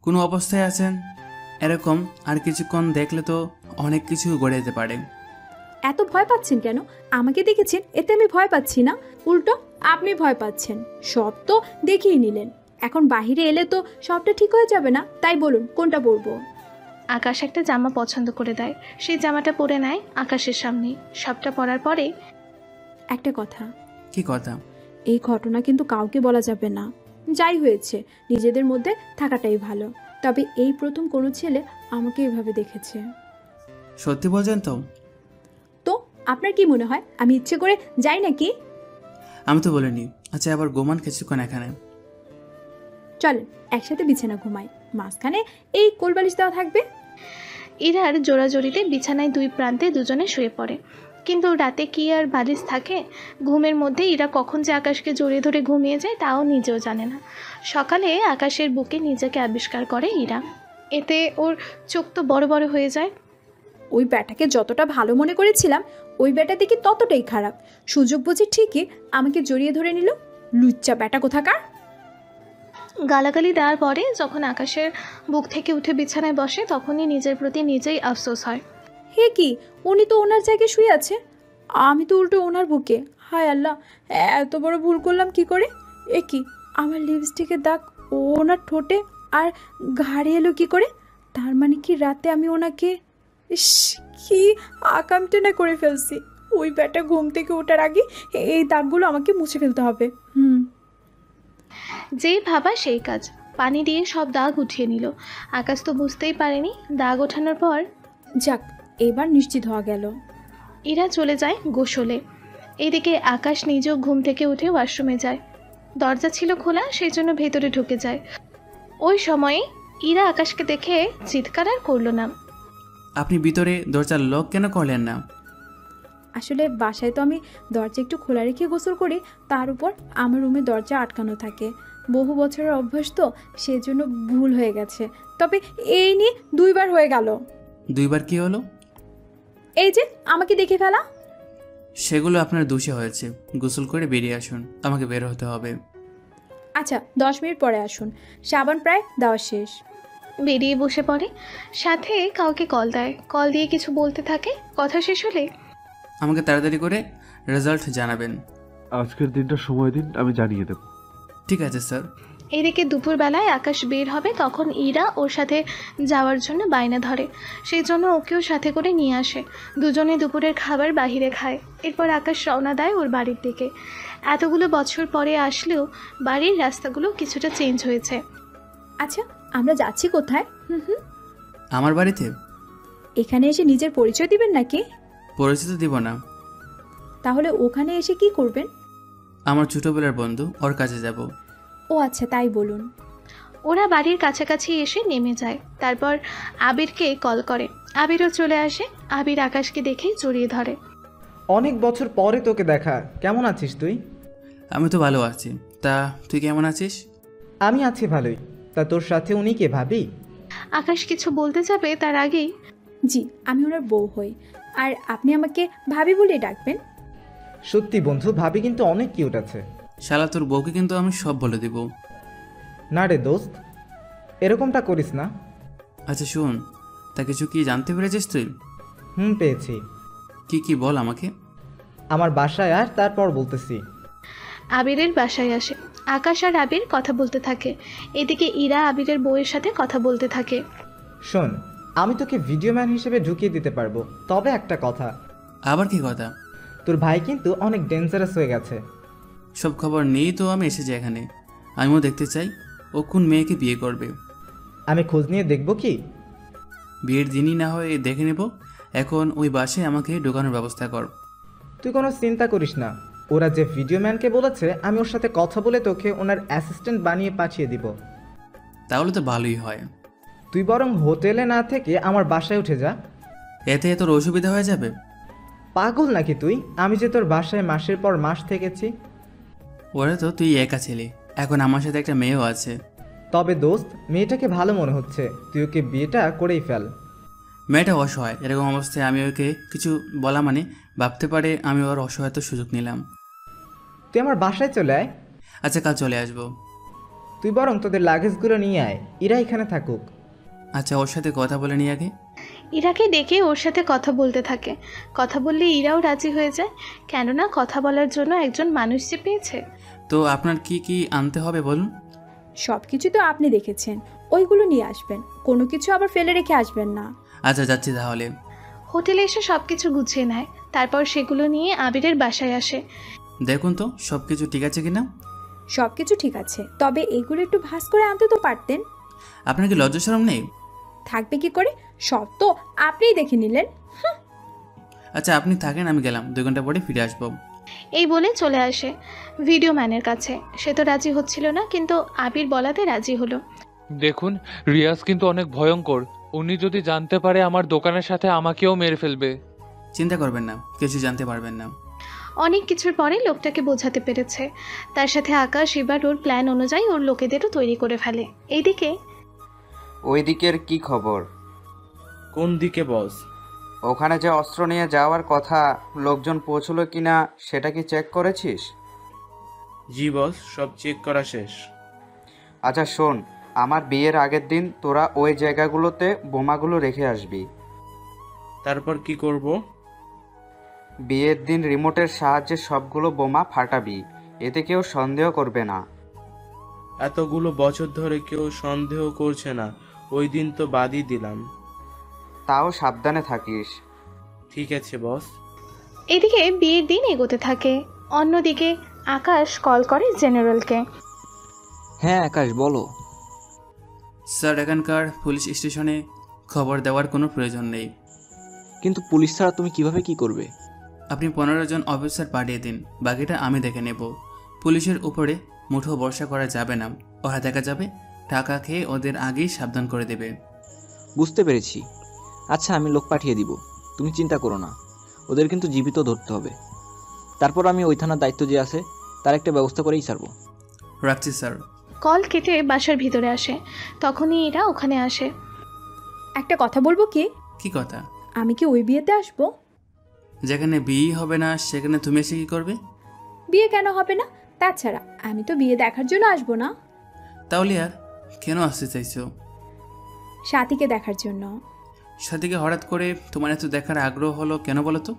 কোনো অবস্থায় আছেন? এরকম আর কিছুক্ষণ দেখলে তো অনেক কিছু গড়ে যেতে পারে। এত ভয় পাচ্ছেন কেন? আমাকে দেখেছেন, এতে আমি ভয় পাচ্ছি না, উল্টো আপনি ভয় পাচ্ছেন। সব তো দেখিয়ে নিলেন, এখন বাইরে এলে তো সবটা ঠিক হয়ে যাবে না। তাই বলুন কোনটা পরবো। আকাশ একটা জামা পছন্দ করে দেয়। সেই জামাটা পরে নেয় আকাশের সামনে। সবটা পরার পরে, একটা কথা। কি কথা? এই ঘটনা কিন্তু কাউকে বলা যাবে না। যাই হয়েছে নিজেদের মধ্যে থাকাটাই ভালো। তবে এই প্রথম কোনো ছেলে আমাকে এভাবে দেখেছে। সত্যি বলছেন তো? তো আপনার কি মনে হয় আমি ইচ্ছে করে যাই নাকি? আমি তো বলিনি। আচ্ছা, আবার গোমান কিছুক্ষণ এখানে। চলেন একসাথে বিছানা ঘুমাই, মাঝখানে এই কোলবালিশ দেওয়া থাকবে। ইরার জোড়াজোড়িতে বিছানায় 2 প্রান্তে দুজনে শুয়ে পড়ে। কিন্তু রাতে কি আর বালিশ থাকে? ঘুমের মধ্যে ইরা কখন যে আকাশকে জড়িয়ে ধরে ঘুমিয়ে যায় তাও নিজেও জানে না। সকালে আকাশের বুকে নিজেকে আবিষ্কার করে ইরা। এতে ওর চোখ তো বড় বড় হয়ে যায়। ওই ব্যাটাকে যতটা ভালো মনে করেছিলাম ওই ব্যাটা দেখি ততটাই খারাপ। সুযোগ বুঝে ঠিকই আমাকে জড়িয়ে ধরে নিল, লুচ্চা ব্যাটা কোথাকার। গালাগালি দেওয়ার পরে যখন আকাশের বুক থেকে উঠে বিছানায় বসে তখনই নিজের প্রতি নিজেই আফসোস হয়। হে কি, উনি তো ওনার জায়গায় শুয়ে আছে, আমি তো উল্টো ওনার বুকে। হায় আল্লাহ, এত বড় ভুল করলাম কি করে? এ কি, আমার লিপস্টিকের দাগ ওনার ঠোঁটে আর ঘাড়ে এলো কি করে? তার মানে কি রাতে আমি ওনাকে, ইস কি আকামটা না করে ফেলছি। ওই ব্যাটা ঘুম থেকে ওঠার আগে এই দাগগুলো আমাকে মুছে ফেলতে হবে। যেই ভাবা সেই কাজ। পানি দিয়ে সব দাগ উঠিয়ে নিল। আকাশ তো বুঝতেই পারেনি। দাগ ওঠানোর পর যাক, এবার নিশ্চিত হওয়া গেল। ইরা চলে যায় গোসলে। এদিকে আকাশ নিজেও ঘুম থেকে উঠে ওয়াশরুমে যায়। দরজা ছিল খোলা, সেই জন্য ভেতরে ঢুকে যায়। ওই সময়ে ইরা আকাশকে দেখে চিৎকার আর করলো না। আপনি ভিতরে দরজার লক কেন করলেন না? আসলে বাসায় তো আমি দরজা একটু খোলা রেখে গোসল করি, তার উপর আমার রুমে দরজা আটকানো থাকে। বহু বছরের অভ্যাস তো, সেজন্য ভুল হয়ে গেছে। তবে এই নিয়ে 2 বার হয়ে গেল। 2 বার কি হলো? এই যে আমাকে দেখে ফেলা। সেগুলো আপনার দোষে হয়েছে। গোসল করে বেরিয়ে আসুন, আমাকে বের হতে হবে। আচ্ছা 10 মিনিট পরে আসুন, সাবান প্রায় দেওয়া শেষ। বেরিয়ে বসে পড়ে। সাথে কাউকে কল দেয়। কল দিয়ে কিছু বলতে থাকে। কথা শেষ হলে, আমাকে তাড়াতাড়ি করে রেজাল্ট জানাবেন। আজকের দিনটা সময় দিন, আমি জানিয়ে দেব। ঠিক আছে স্যার। এদিকে দুপুরবেলায় আকাশ বের হবে, তখন ইরা ওর সাথে যাওয়ার জন্য বায়না ধরে। সেই জন্য ওকেও সাথে করে নিয়ে আসে। দুজনে দুপুরের খাবার বাহিরে খায়। এরপর আকাশ রওনা দেয় ওর বাড়ির দিকে। এতগুলো বছর পরে আসলেও বাড়ির রাস্তাগুলো কিছুটা চেঞ্জ হয়েছে। আচ্ছা আমরা যাচ্ছি কোথায়? আমার বাড়িতে। এখানে এসে নিজের পরিচয় দিবেন নাকি? পরিচিত দিব না। তাহলে ওখানে এসে কি করবেন? আমার ছোটবেলার বন্ধু, ওর কাছে যাব। ও আচ্ছা, তাই বলুন। ওরা বাড়ির কাছাকাছি এসে নেমে যায়। তারপর আবিরকে কল করে। আবিরও চলে আসে। আবির আকাশকে দেখেই জড়িয়ে ধরে। অনেক বছর পরে তোকে দেখা, কেমন আছিস তুই? আমি তো ভালো আছি, তা তুই কেমন আছিস? আমি আছি ভালোই। তা তোর সাথে উনি কে ভাবি? আকাশ কিছু বলতে যাবে তার আগেই, জি আমি ওনার বউ হই, আর আপনি আমাকে ভাবি বলে ডাকবেন। সত্যি বন্ধু, ভাবি কিন্তু অনেক কিউট আছে। শালা তোর বউকে কিন্তু আমি সব বলে দেব। না রে দোস্ত, এরকমটা করিস না। আচ্ছা শোন, তা কিছু কি জানতে পেরেছিস তুই? পেয়েছি। কি কি বল আমাকে। আমার বাসায় আর তারপর বলতেছি। আবিরের বাসায় আসে। আকাশ আর আবির কথা বলতে থাকে। এদিকে ইরা আবিরের বউয়ের সাথে কথা বলতে থাকে। শোন, আমি তোকে ভিডিও ম্যান হিসেবে ঢুকিয়ে দিতে পারবো, তবে একটা কথা। আবার কি কথা? তোর ভাই কিন্তু অনেক ডেঞ্জারাস হয়ে গেছে। সব খবর নেই তো আমি এসেছি এখানে। আমিও দেখতে চাই ও কোন মেয়েকে বিয়ে করবে। আমি খোঁজ নিয়ে দেখবো কি? বিয়ের দিনই না হয় দেখে নেব। এখন ওই বাসায় আমাকে ঢোকানোর ব্যবস্থা কর। তুই কোনো চিন্তা করিস না, ওরা যে ভিডিও ম্যানকে বলেছে আমি ওর সাথে কথা বলে তোকে ওনার অ্যাসিস্ট্যান্ট বানিয়ে পাঠিয়ে দিব। তাহলে তো ভালোই হয়। তুই বরং হোটেলে না থেকে আমার বাসায় উঠে যা। এতে তোর অসুবিধা হয়ে যাবে? পাগল নাকি তুই? আমি যে তোর বাসায় মাসের পর মাস থেকেছি। ওরা তো তুই একা ছেলে, এখন আমার সাথে একটা মেয়েও আছে। তবে দোস্ত, মেয়েটাকে ভালো মনে হচ্ছে, তুই ওকে বিয়েটা করেই ফেল। মেয়েটা অসহায়, এরকম অবস্থায় আমি ওকে কিছু বলা মানে ভাবতে পারে আমি ওর অসহায়তার সুযোগ নিলাম। তুই আমার বাসায় চলে আয়। আচ্ছা কাল চলে আসবো। তুই বরং তোদের লাগেজগুলো নিয়ে আয়, ইরা এখানে থাকুক। আচ্ছা ওর সাথে কথা বলে নিয়ে আগে। ইরাকে ডেকে ওর সাথে কথা বলতে থাকে। কথা বললে ইরাও রাজি হয়ে যায়, কেননা কথা বলার জন্য একজন মানুষ যে পেয়েছে। তো আপনার কি কি আনতে হবে বলুন। সব কিছু তো আপনি দেখেছেন, ওইগুলো নিয়ে আসবেন, কোনো কিছু আবার ফেলে রেখে আসবেন না। আচ্ছা যাচ্ছি তাহলে। হোটেলে এসে সব কিছু গুছিয়ে নেয়। তারপর সেগুলো নিয়ে আবিরের বাসায় আসে। দেখুন তো সব কিছু ঠিক আছে কিনা। সব কিছু ঠিক আছে, তবে এগুলো একটু ভাঁজ করে আনতে তো পারতেন। আপনার কি লজ্জা শরম নেই? থাকবে কি করে, সব তো আপনিই দেখে নিলেন। আচ্ছা আপনি থাকেন, আমি গেলাম, 2 ঘন্টা পরে ফিরে আসবো। এই বলে চলে আসে ভিডিও ম্যানের কাছে। সে তো রাজি হচ্ছিল না, কিন্তু আবির বলাতে রাজি হলো। দেখুন, রিয়াজ কিন্তু অনেক ভয়ঙ্কর। উনি যদি জানতে পারে আমার দোকানের সাথে আমাকেও মেরে ফেলবে। চিন্তা করবেন না, কিছু জানতে পারবেন না। অনেক কিছুর পরে লোকটাকে বোঝাতে পেরেছে। তার সাথে আকাশ এবার ওর প্ল্যান অনুযায়ী ওর লোকেদেরও তৈরি করে ফেলে। এইদিকে ওই দিকের কি খবর? কোন দিকে বস? ওখানে যে অস্ত্র নিয়ে যাওয়ার কথা, লোকজন পৌঁছলো কিনা সেটা কি চেক করেছিস? জি বস, সব চেক করা শেষ। আচ্ছা শোন, আমার বিয়ের আগের দিন তোরা ওই জায়গাগুলোতে বোমাগুলো রেখে আসবি। তারপর কি করব? বিয়ের দিন রিমোটের সাহায্যে সবগুলো বোমা ফাটাবি, এতে কেউ সন্দেহ করবে না। এতগুলো বছর ধরে কেউ সন্দেহ করছে না, ওই দিন তো বাদই দিলাম। তাও সাবধানে থাকিস। ঠিক আছে বস। এদিকে বিয়ের দিন এগোতে থাকে। অন্যদিকে আকাশ কল করে জেনারেলকে। হ্যাঁ আকাশ বলো। স্যার এখানকার পুলিশ স্টেশনে খবর দেওয়ার কোনো প্রয়োজন নেই। কিন্তু পুলিশ ছাড়া তুমি কিভাবে কি করবে? আপনি 15 জন অফিসার পাঠিয়ে দিন, বাকিটা আমি দেখে নেব। পুলিশের উপরে মুঠো ভরসা করা যাবে না, ওরা দেখা যাবে টাকা খেয়ে ওদের আগেই সাবধান করে দেবে। বুঝতে পেরেছি। আচ্ছা আমি লোক পাঠিয়ে দিব, তুমি চিন্তা করো না। ওদের কিন্তু জীবিত ধরতে হবে। তারপর আমি ওই থানার দায়িত্ব যে আছে তার একটা ব্যবস্থা করেই ছাড়বো। রাখছি স্যার। কল কেটে বাসার ভিতরে আসে। তখনই এরা ওখানে আসে। একটা কথা বলবো কি? কি কথা? আমি কি ওই বিয়েতে আসবো? যেখানে বিয়ে হবে না সেখানে তুমি এসে কি করবে? বিয়ে কেন হবে না? তাছাড়া আমি তো বিয়ে দেখার জন্য আসবো না। তাহলে আর কেন আসতে চাইছো? সাথীকে দেখার জন্য। সাথীকে হঠাৎ করে তোমার এত দেখার আগ্রহ হলো কেন বলো তো?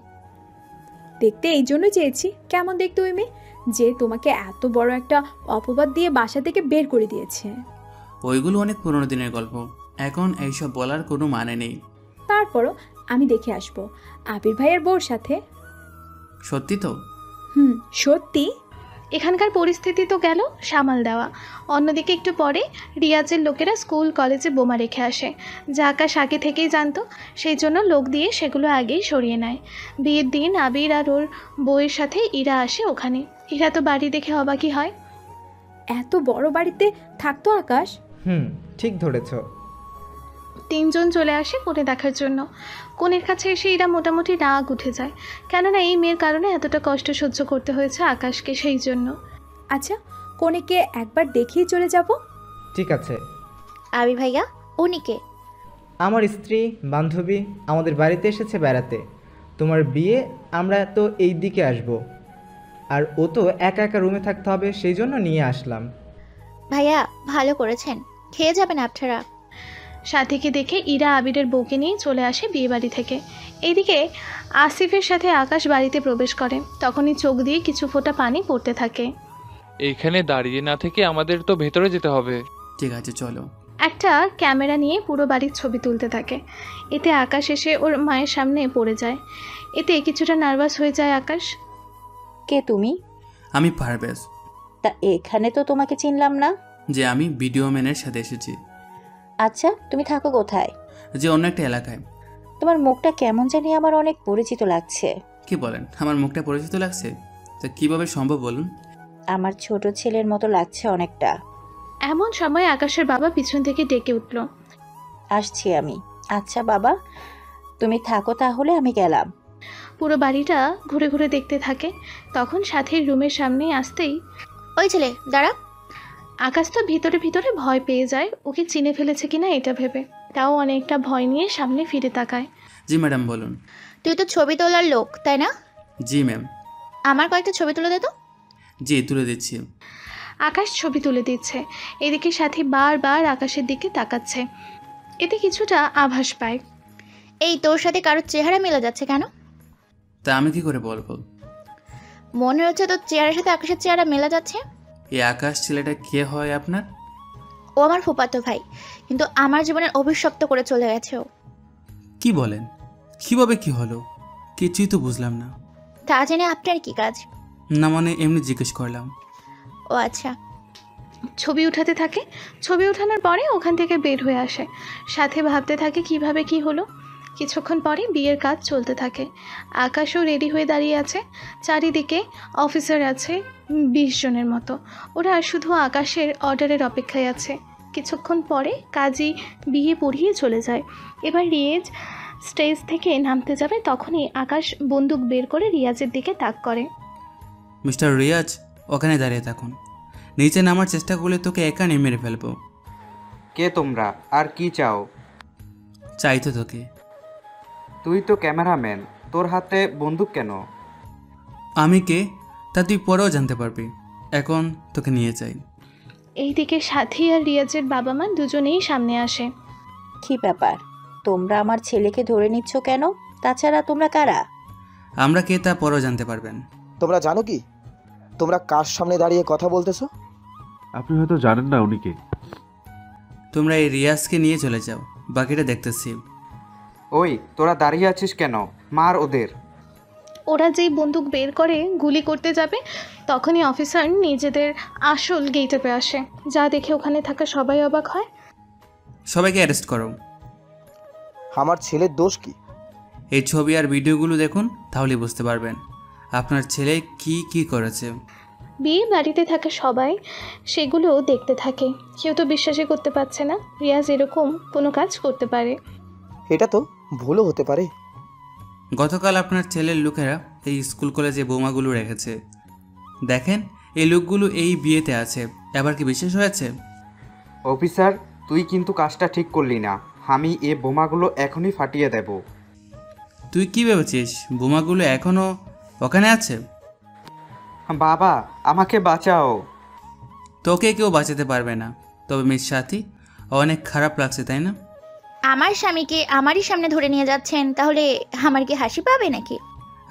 দেখতে এই জন্য চেয়েছি, কেমন দেখতে ওই মেয়ে যে তোমাকে এত বড় একটা অপবাদ দিয়ে বাসা থেকে বের করে দিয়েছে। ওইগুলো অনেক পুরনো দিনের গল্প, এখন এইসব বলার কোনো মানে নেই। তারপরও আমি দেখে আসবো আবির ভাইয়ের বউর সাথে। সত্যি তো? সত্যি। এখানকার পরিস্থিতি তো গেল সামাল দেওয়া। অন্যদিকে একটু পরে রিয়াজের লোকেরা স্কুল কলেজে বোমা রেখে আসে, যা আকাশ আগে থেকেই জানতো। সেই জন্য লোক দিয়ে সেগুলো আগেই সরিয়ে নেয়। বিয়ের দিন আবির আর ওর বউয়ের সাথে ইরা আসে ওখানে। ইরা তো বাড়ি দেখে অবাকই হয়। এত বড় বাড়িতে থাকতো আকাশ? ঠিক ধরেছ। তিনজন চলে আসে কনে দেখার জন্য। কনের কাছে এসে এরা মোটামুটি রাগ উঠে যায়, কেননা এই মেয়ের কারণে এতটা কষ্ট সহ্য করতে হয়েছে আকাশকে, সেই জন্য। আচ্ছা, কনেকে একবার দেখিয়ে চলে যাব। ঠিক আছে। আবি ভাইয়া, উনিকে? আমার স্ত্রী, বান্ধবী আমাদের বাড়িতে এসেছে বেড়াতে। তোমার বিয়ে, আমরা তো এই দিকে আসব, আর ও তো একা একা রুমে থাকতে হবে, সেই জন্য নিয়ে আসলাম। ভাইয়া ভালো করেছেন, খেয়ে যাবেন আপনারা। সাথীকে দেখে ইরা আবিরের বউকে নিয়ে চলে আসে বিয়ে বাড়ি থেকে। এইদিকে আসিফের সাথে আকাশ বাড়িতে প্রবেশ করে, তখনই চোখ দিয়ে কিছু ফোঁটা পানি পড়তে থাকে। এইখানে দাঁড়িয়ে না থেকে আমাদের তো ভেতরে যেতে হবে। ঠিক আছে চলো। একটা ক্যামেরা নিয়ে পুরো বাড়ির ছবি তুলতে থাকে। এতে আকাশ এসে ওর মায়ের সামনে পড়ে যায়। এতে কিছুটা নার্ভাস হয়ে যায় আকাশ। কে তুমি? আমি পারভেজ। তা এখানে তো তোমাকে চিনলাম না। যে আমি ভিডিও ম্যানের সাথে এসেছি। আচ্ছা, তুমি থাকো কোথায়? যে অন্য একটা এলাকায়। তোমার মুখটা কেমন জানি আমার অনেক পরিচিত লাগছে। কি বলেন, আমার মুখটা পরিচিত লাগছে? তো কিভাবে সম্ভব বলুন? আমার ছোট ছেলের মতো লাগছে অনেকটা। এমন সময় আকাশের বাবা পিছন থেকে ডেকে উঠল। আসছি আমি। আচ্ছা বাবা, তুমি থাকো তাহলে, আমি গেলাম। পুরো বাড়িটা ঘুরে ঘুরে দেখতে থাকে। তখন সাথীর রুমের সামনে আসতেই, ওই ছেলে দাঁড়া। আকাশ তো ভিতরে ভিতরে ভয় পেয়ে যায়, ওকে চিনে ফেলেছে কিনা এটা ভেবে। তাও অনেকটা ভয় নিয়ে সামনে ফিরে তাকায়। জি ম্যাডাম বলুন। তুই তো ছবি তোলার লোক, তাই না? জি ম্যাম। আমার কয়েকটা ছবি তুলে দে তো। জি তুলে দিচ্ছি। আকাশ ছবি তুলে দিচ্ছে। এদিকে সাথী বারবার আকাশের দিকে তাকাচ্ছে। এতে কিছুটা আভাস পায়। এই তোর সাথে কারোর চেহারা মেলা যাচ্ছে কেন? তা আমি কি করে বলবো? মনে হচ্ছে তোর চেহারার সাথে আকাশের চেহারা মেলা যাচ্ছে। এই আকাশ ছেলেটা কে হয় আপনার? ও আমার ফুফাতো ভাই, কিন্তু আমার জীবনের অভিশপ্ত করে চলে গেছে ও। কি বলেন? কিভাবে কি হলো? কিছুই তো বুঝলাম না। তা জেনে আপনার কি কাজ? না মানে এমনি জিজ্ঞেস করলাম। ও আচ্ছা। ছবি উঠাতে থাকে। ছবি উঠানোর পরে ওখান থেকে বের হয়ে আসে। সাথে ভাবতে থাকে কিভাবে কি হলো। কিছুক্ষণ পরে বিয়ের কাজ চলতে থাকে। আকাশও রেডি হয়ে দাঁড়িয়ে আছে। চারিদিকে অফিসার আছে 20 জনের মতো। ওরা শুধু আকাশের অর্ডারের অপেক্ষায় আছে। কিছুক্ষণ পরে কাজী বিয়ে পড়িয়ে চলে যায়। এবার রিয়াজ স্টেজ থেকে নামতে যাবে, তখনই আকাশ বন্দুক বের করে রিয়াজের দিকে তাক করে। মিস্টার রিয়াজ, ওখানে দাঁড়িয়ে থাকুন। নিচে নামার চেষ্টা করলে তোকে একা নিয়ে মেরে ফেলবো। কে তোমরা আর কি চাও? চাই তো তোকে। তুই তো ক্যামেরাম্যান, তোর হাতে বন্দুক কেন? আমি কে তা তুই পরেও জানতে পারবি। এখন তোকে নিয়ে যাই। এইদিকে সাথী আর রিয়াজের বাবা মা দুজনেই সামনে আসে। কি ব্যাপার, তোমরা আমার ছেলেকে ধরে নিচ্ছ কেন? তাছাড়া তোমরা কারা? আমরা কে তা পরেও জানতে পারবেন। তোমরা জানো কি তোমরা কার সামনে দাঁড়িয়ে কথা বলতেছো? আপনি হয়তো জানেন না উনি কে। তোমরা এই রিয়াজকে নিয়ে চলে যাও, বাকিটা দেখতেছি। ওই তোরা দাঁড়িয়ে আছিস কেন? মার ওদের। ওরা যেই বন্দুক বের করে গুলি করতে যাবে, তখনই অফিসার নিজেদের আসল গেটআপে আসে, যা দেখে ওখানে থাকা সবাই অবাক হয়। সবাইকে অ্যারেস্ট করো। আমার ছেলের দোষ কি? এই ছবি আর ভিডিওগুলো দেখুন, তাহলে বুঝতে পারবেন আপনার ছেলে কি কি করেছে। বিয়ে বাড়িতে থাকা সবাই সেগুলো দেখতে থাকে। কেউ তো বিশ্বাসই করতে পারছে না রিয়াজ এরকম কোনো কাজ করতে পারে। এটা তো ভুলও হতে পারে। গতকাল আপনার ছেলের লোকেরা এই স্কুল কলেজে বোমাগুলো রেখেছে। দেখেন, এই লোকগুলো এই বিয়েতে আছে। এবার কি বিশেষ হয়েছে? অফিসার, তুই কিন্তু কাজটা ঠিক করলি না। আমি এ বোমাগুলো এখনই ফাটিয়ে দেব। তুই কি ভেবেছিস বোমাগুলো এখনো ওখানে আছে? বাবা, আমাকে বাঁচাও। তোকে কেউ বাঁচাতে পারবে না। তবে মিস সাথী, অনেক খারাপ লাগছে তাই না? আমার স্বামীকে আমারই সামনে ধরে নিয়ে যাচ্ছেন, তাহলে আমার কি হাসি পাবে নাকি?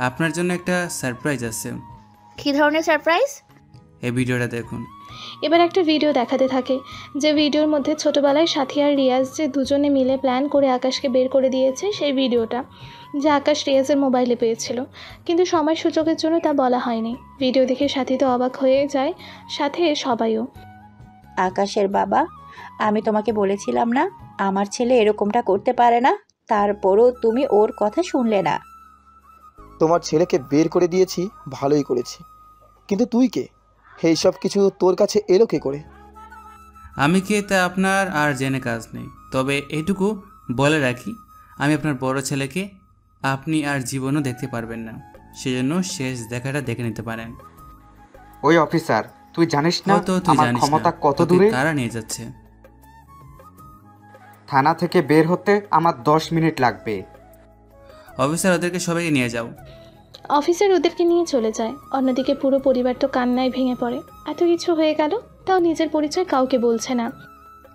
আপনার জন্য একটা সারপ্রাইজ আছে। কী ধরনের সারপ্রাইজ? এই ভিডিওটা দেখুন। এবার একটা ভিডিও দেখাতে থাকে, যে ভিডিওর মধ্যে ছোটবেলায় সাথী আর রিয়াজ যে দুজনে মিলে প্ল্যান করে আকাশকে বের করে দিয়েছে, সেই ভিডিওটা যা আকাশ রিয়াজের মোবাইলে পেয়েছিল, কিন্তু সময় সুযোগের জন্য তা বলা হয়নি। ভিডিও দেখে সাথী তো অবাক হয়ে যায়, সাথে সবাইও। আকাশের বাবা, আমি তোমাকে বলেছিলাম না আমার ছেলে এরকমটা করতে পারে না, তারপরও তুমি ওর কথা শুনলে না। তোমার ছেলেকে বের করে দিয়েছি, ভালোই করেছি, কিন্তু তুই কে? এই সব কিছু তোর কাছে এলো কে করে? আমি কে তা আপনার আর জেনে কাজ নেই, তবে এইটুকু বলে রাখি, আমি আপনার বড় ছেলেকে আপনি আর জীবনও দেখতে পারবেন না, সেজন্য শেষ দেখাটা দেখে নিতে পারেন। ওই অফিসার, তুই জানিস না হয়তো তুই আমার জানিস ক্ষমতা না, কত তোকে দূরে? কারা নিয়ে যাচ্ছে? থানা থেকে বের হতে আমার 10 মিনিট লাগবে। অফিসার, ওদেরকে সবাইকে নিয়ে যাও। অফিসার ওদেরকে নিয়ে চলে যায়। অন্যদিকে পুরো পরিবার তো কান্নায় ভেঙে পড়ে। এত কিছু হয়ে গেল, তাও নিজের পরিচয় কাউকে বলছে না।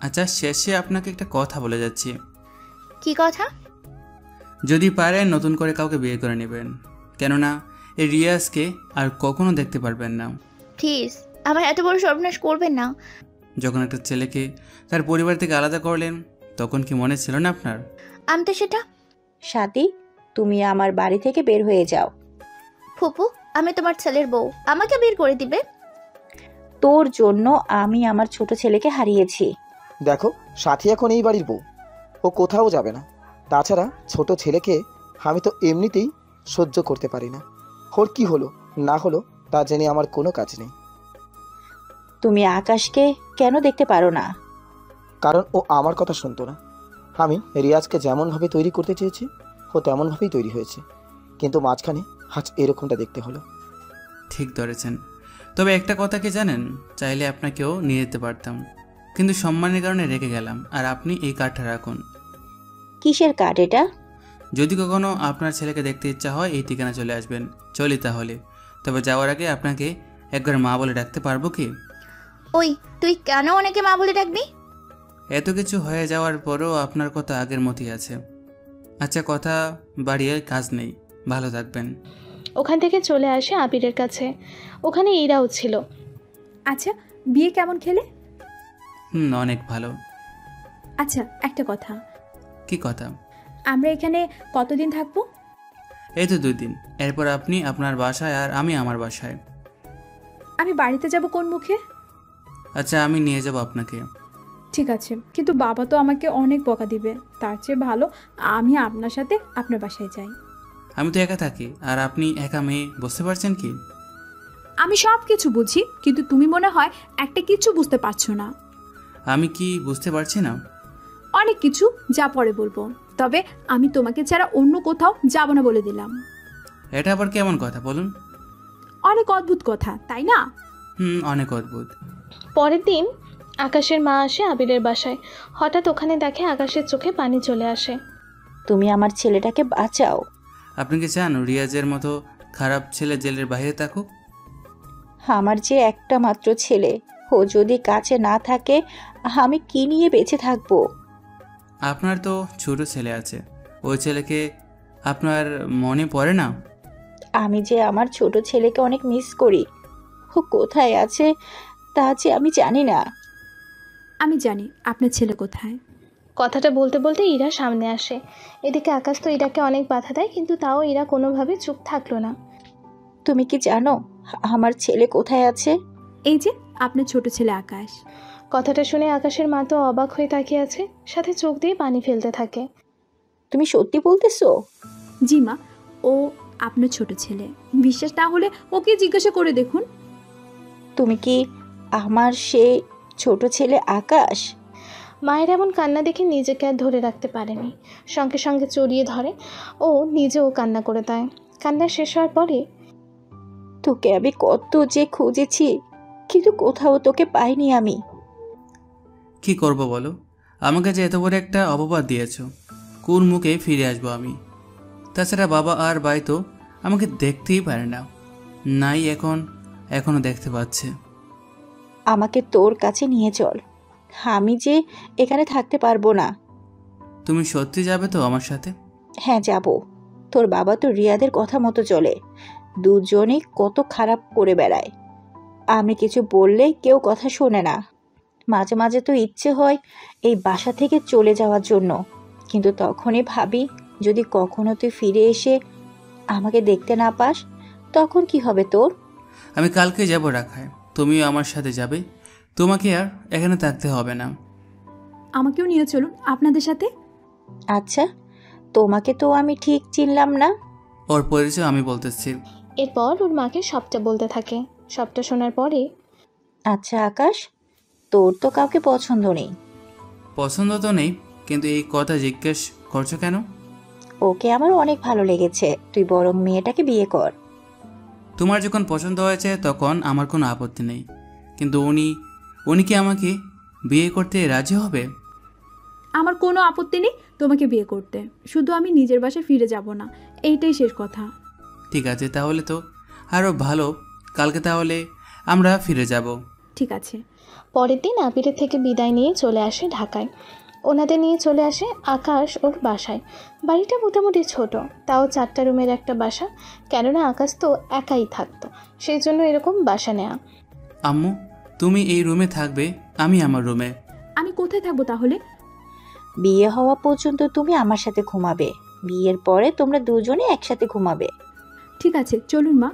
আচ্ছা, শেষে আপনাকে একটা কথা বলে যাচ্ছি। কি কথা? যদি পারেন নতুন করে কাউকে বিয়ে করে নেবেন, কেননা এই রিয়াজকে আর কখনো দেখতে পারবেন না। প্লিজ আমার এত বড় সর্বনাশ করবেন না। যখন একটা ছেলেকে তার পরিবার থেকে আলাদা করলেন, তখন কি মনে ছিল না আপনার? আমি তো সেটা। সাথী, তুমি আমার বাড়ি থেকে বের হয়ে যাও। ফুপু, আমি তোমার ছেলের বউ, আমাকে বের করে দিবে? তোর জন্য আমি আমার ছোট ছেলেকে হারিয়েছি। দেখো, সাথী এখন এই বাড়ির বউ, ও কোথাও যাবে না। তাছাড়া ছোট ছেলেকে আমি তো এমনিতেই সহ্য করতে পারি না। ওর কি হলো না হলো তা জেনে আমার কোনো কাজ নেই। তুমি আকাশকে কেন দেখতে পারো না? কারণ ও আমার কথা শুনতো না। আমি রিয়াজকে যেমনভাবে তৈরি করতে চেয়েছি ও তেমনভাবেই তৈরি হয়েছে, কিন্তু মাঝখানে আজ এরকমটা দেখতে হলো। ঠিক ধরেছেন। তবে একটা কথা কি জানেন, চাইলে আপনাকেও নিয়ে যেতে পারতাম, কিন্তু সম্মানের কারণে রেখে গেলাম। আর আপনি এই কার্ডটা রাখুন। কিসের কার্ড এটা? যদি কখনো আপনার ছেলেকে দেখতে ইচ্ছা হয়, এই ঠিকানা চলে আসবেন। চলি তাহলে। তবে যাওয়ার আগে আপনাকে একবার মা বলে ডাকতে পারবো কি? ওই, তুই কেন অনেকে মা বলে ডাকবি? এত কিছু হয়ে যাওয়ার পরও আপনার কথা আগের মতোই আছে। আচ্ছা, কথা বাড়িয়ে কাজ নেই, ভালো থাকবেন। ওখান থেকে চলে আসে আবিরের কাছে। ওখানে ইরাও ছিল। আচ্ছা, বিয়ে কেমন খেলে? অনেক ভালো। আচ্ছা, একটা কথা। কি কথা? আমরা এখানে কতদিন থাকবো? এই তো 2 দিন। এরপর আপনি আপনার বাসায় আর আমি আমার বাসায়। আমি বাড়িতে যাব কোন মুখে? আচ্ছা, আমি নিয়ে যাব আপনাকে। ঠিক আছে, কিন্তু বাবা তো আমাকে অনেক বকা দিবে। তার চেয়ে ভালো আমি আপনার সাথে আপনার বাসায় যাই। আমি তো একা থাকি, আর আপনি একা মেয়ে, বুঝতে পারছেন কি? আমি সব কিছু বুঝি, কিন্তু তুমি মনে হয় একটা কিছু বুঝতে পারছো না। আমি কি বুঝতে পারছি না? অনেক কিছু, যা পরে বলবো। তবে আমি তোমাকে ছাড়া অন্য কোথাও যাব না বলে দিলাম। এটা আবার কেমন কথা বলুন? অনেক অদ্ভুত কথা, তাই না? অনেক অদ্ভুত। পরের দিন আকাশের মা আসে আবিরের বাসায়। হঠাৎ ওখানে দেখে আকাশের চোখে পানি চলে আসে। তুমি আমার ছেলেটাকে বাঁচাও। আপনি কি চান রিয়াজের মতো খারাপ ছেলে জেলের বাইরে থাকুক? আমার যে একটা মাত্র ছেলে, ও যদি কাছে না থাকে আমি কি নিয়ে বেঁচে থাকবো? আপনার তো ছোট ছেলে আছে, ওই ছেলেকে আপনার মনে পড়ে না? আমি যে আমার ছোট ছেলেকে অনেক মিস করি। ও কোথায় আছে তা যে আমি জানি না। আমি জানি আপনার ছেলে কোথায়। কথাটা বলতে বলতে ইরা সামনে আসে। এদিকে আকাশ তো ইরাকে অনেক বাধা দেয়, কিন্তু তাও ইরা কোনোভাবে চুপ থাকলো না। তুমি কি জানো আমার ছেলে কোথায় আছে? এই যে আপনার ছোট ছেলে আকাশ। কথাটা শুনে আকাশের মা তো অবাক হয়ে তাকিয়ে আছে, সাথে চোখ দিয়ে পানি ফেলতে থাকে। তুমি সত্যি বলতেছো? জি মা, ও আপনার ছোট ছেলে। বিশ্বাস না হলে ওকে জিজ্ঞাসা করে দেখুন। তুমি কি আমার সে ছোট ছেলে আকাশ? মায়ের এমন কান্না দেখে নিজেকে আর ধরে রাখতে পারেনি, সঙ্গে সঙ্গে জড়িয়ে ধরে। ও নিজেও কান্না করে দেয়। কান্না শেষ হওয়ার পরে, তোকে আমি কত যে খুঁজেছি, কিন্তু কোথাও তোকে পাইনি আমি। কি করব বলো? আমাকে যে এত বড় একটা অপবাদ দিয়েছো, কোন মুখে ফিরে আসবো আমি? তাছাড়া বাবা আর ভাই তো আমাকে দেখতেই পারে না, নাই এখনো দেখতে পাচ্ছে। আমাকে তোর কাছে নিয়ে চল, আমি যে এখানে থাকতে পারবো না। তুমি সত্যি যাবে তো আমার সাথে? হ্যাঁ যাব। তোর বাবা তো রিয়াদের কথা মতো চলে, দুজনেই কত খারাপ করে বেড়ায়। আমি কিছু বললে কেউ কথা শোনে না। মাঝে মাঝে তো ইচ্ছে হয় এই বাসা থেকে চলে যাওয়ার জন্য, কিন্তু তখনই ভাবি যদি কখনো তুই ফিরে এসে আমাকে দেখতে না পাস তখন কি হবে তোর? আমি কালকে যাব রাখায়, তুমিও আমার সাথে যাবে। তোমাকে আর এখানে থাকতে হবে না। আমাকেও নিয়ে চলুন আপনাদের সাথে। আচ্ছা, তোমাকে তো আমি ঠিক চিনলাম না। ওর পরিচয় আমি বলতেছি। এরপর ওর মাকে সবটা বলতে থাকে। সবটা শোনার পরে, আচ্ছা আকাশ, তোর তো কাউকে পছন্দ নেই। পছন্দ তো নেই, কিন্তু এই কথা জিজ্ঞেস করছো কেন? ওকে আমার অনেক ভালো লেগেছে, তুই বরং মেয়েটাকে বিয়ে কর। তোমার যখন পছন্দ হয়েছে তখন আমার কোনো আপত্তি নেই, কিন্তু উনি কি আমাকে বিয়ে করতে রাজি হবে? আমার কোনো আপত্তি নেই তোমাকে বিয়ে করতে, শুধু আমি নিজের বাসায় ফিরে যাব না, এইটাই শেষ কথা। ঠিক আছে, তাহলে তো আরও ভালো। কালকে তাহলে আমরা ফিরে যাব। ঠিক আছে। পরের দিন আবিরের থেকে বিদায় নিয়ে চলে আসে ঢাকায়। ওনাদের নিয়ে চলে আসে আকাশ ওর বাসায়। বাড়িটা মোটামুটি ছোট, তাও 4টা রুমের একটা বাসা, কেননা আকাশ তো একাই থাকতো, সেই জন্য এরকম বাসা নেওয়া। আম্মু, তুমি এই রুমে থাকবে, আমি আমার রুমে। আমি কোথায় থাকবো তাহলে? বিয়ে হওয়া পর্যন্ত তুমি আমার সাথে ঘুমাবে, বিয়ের পরে তোমরা দুজনে একসাথে ঘুমাবে। ঠিক আছে, চলুন মা।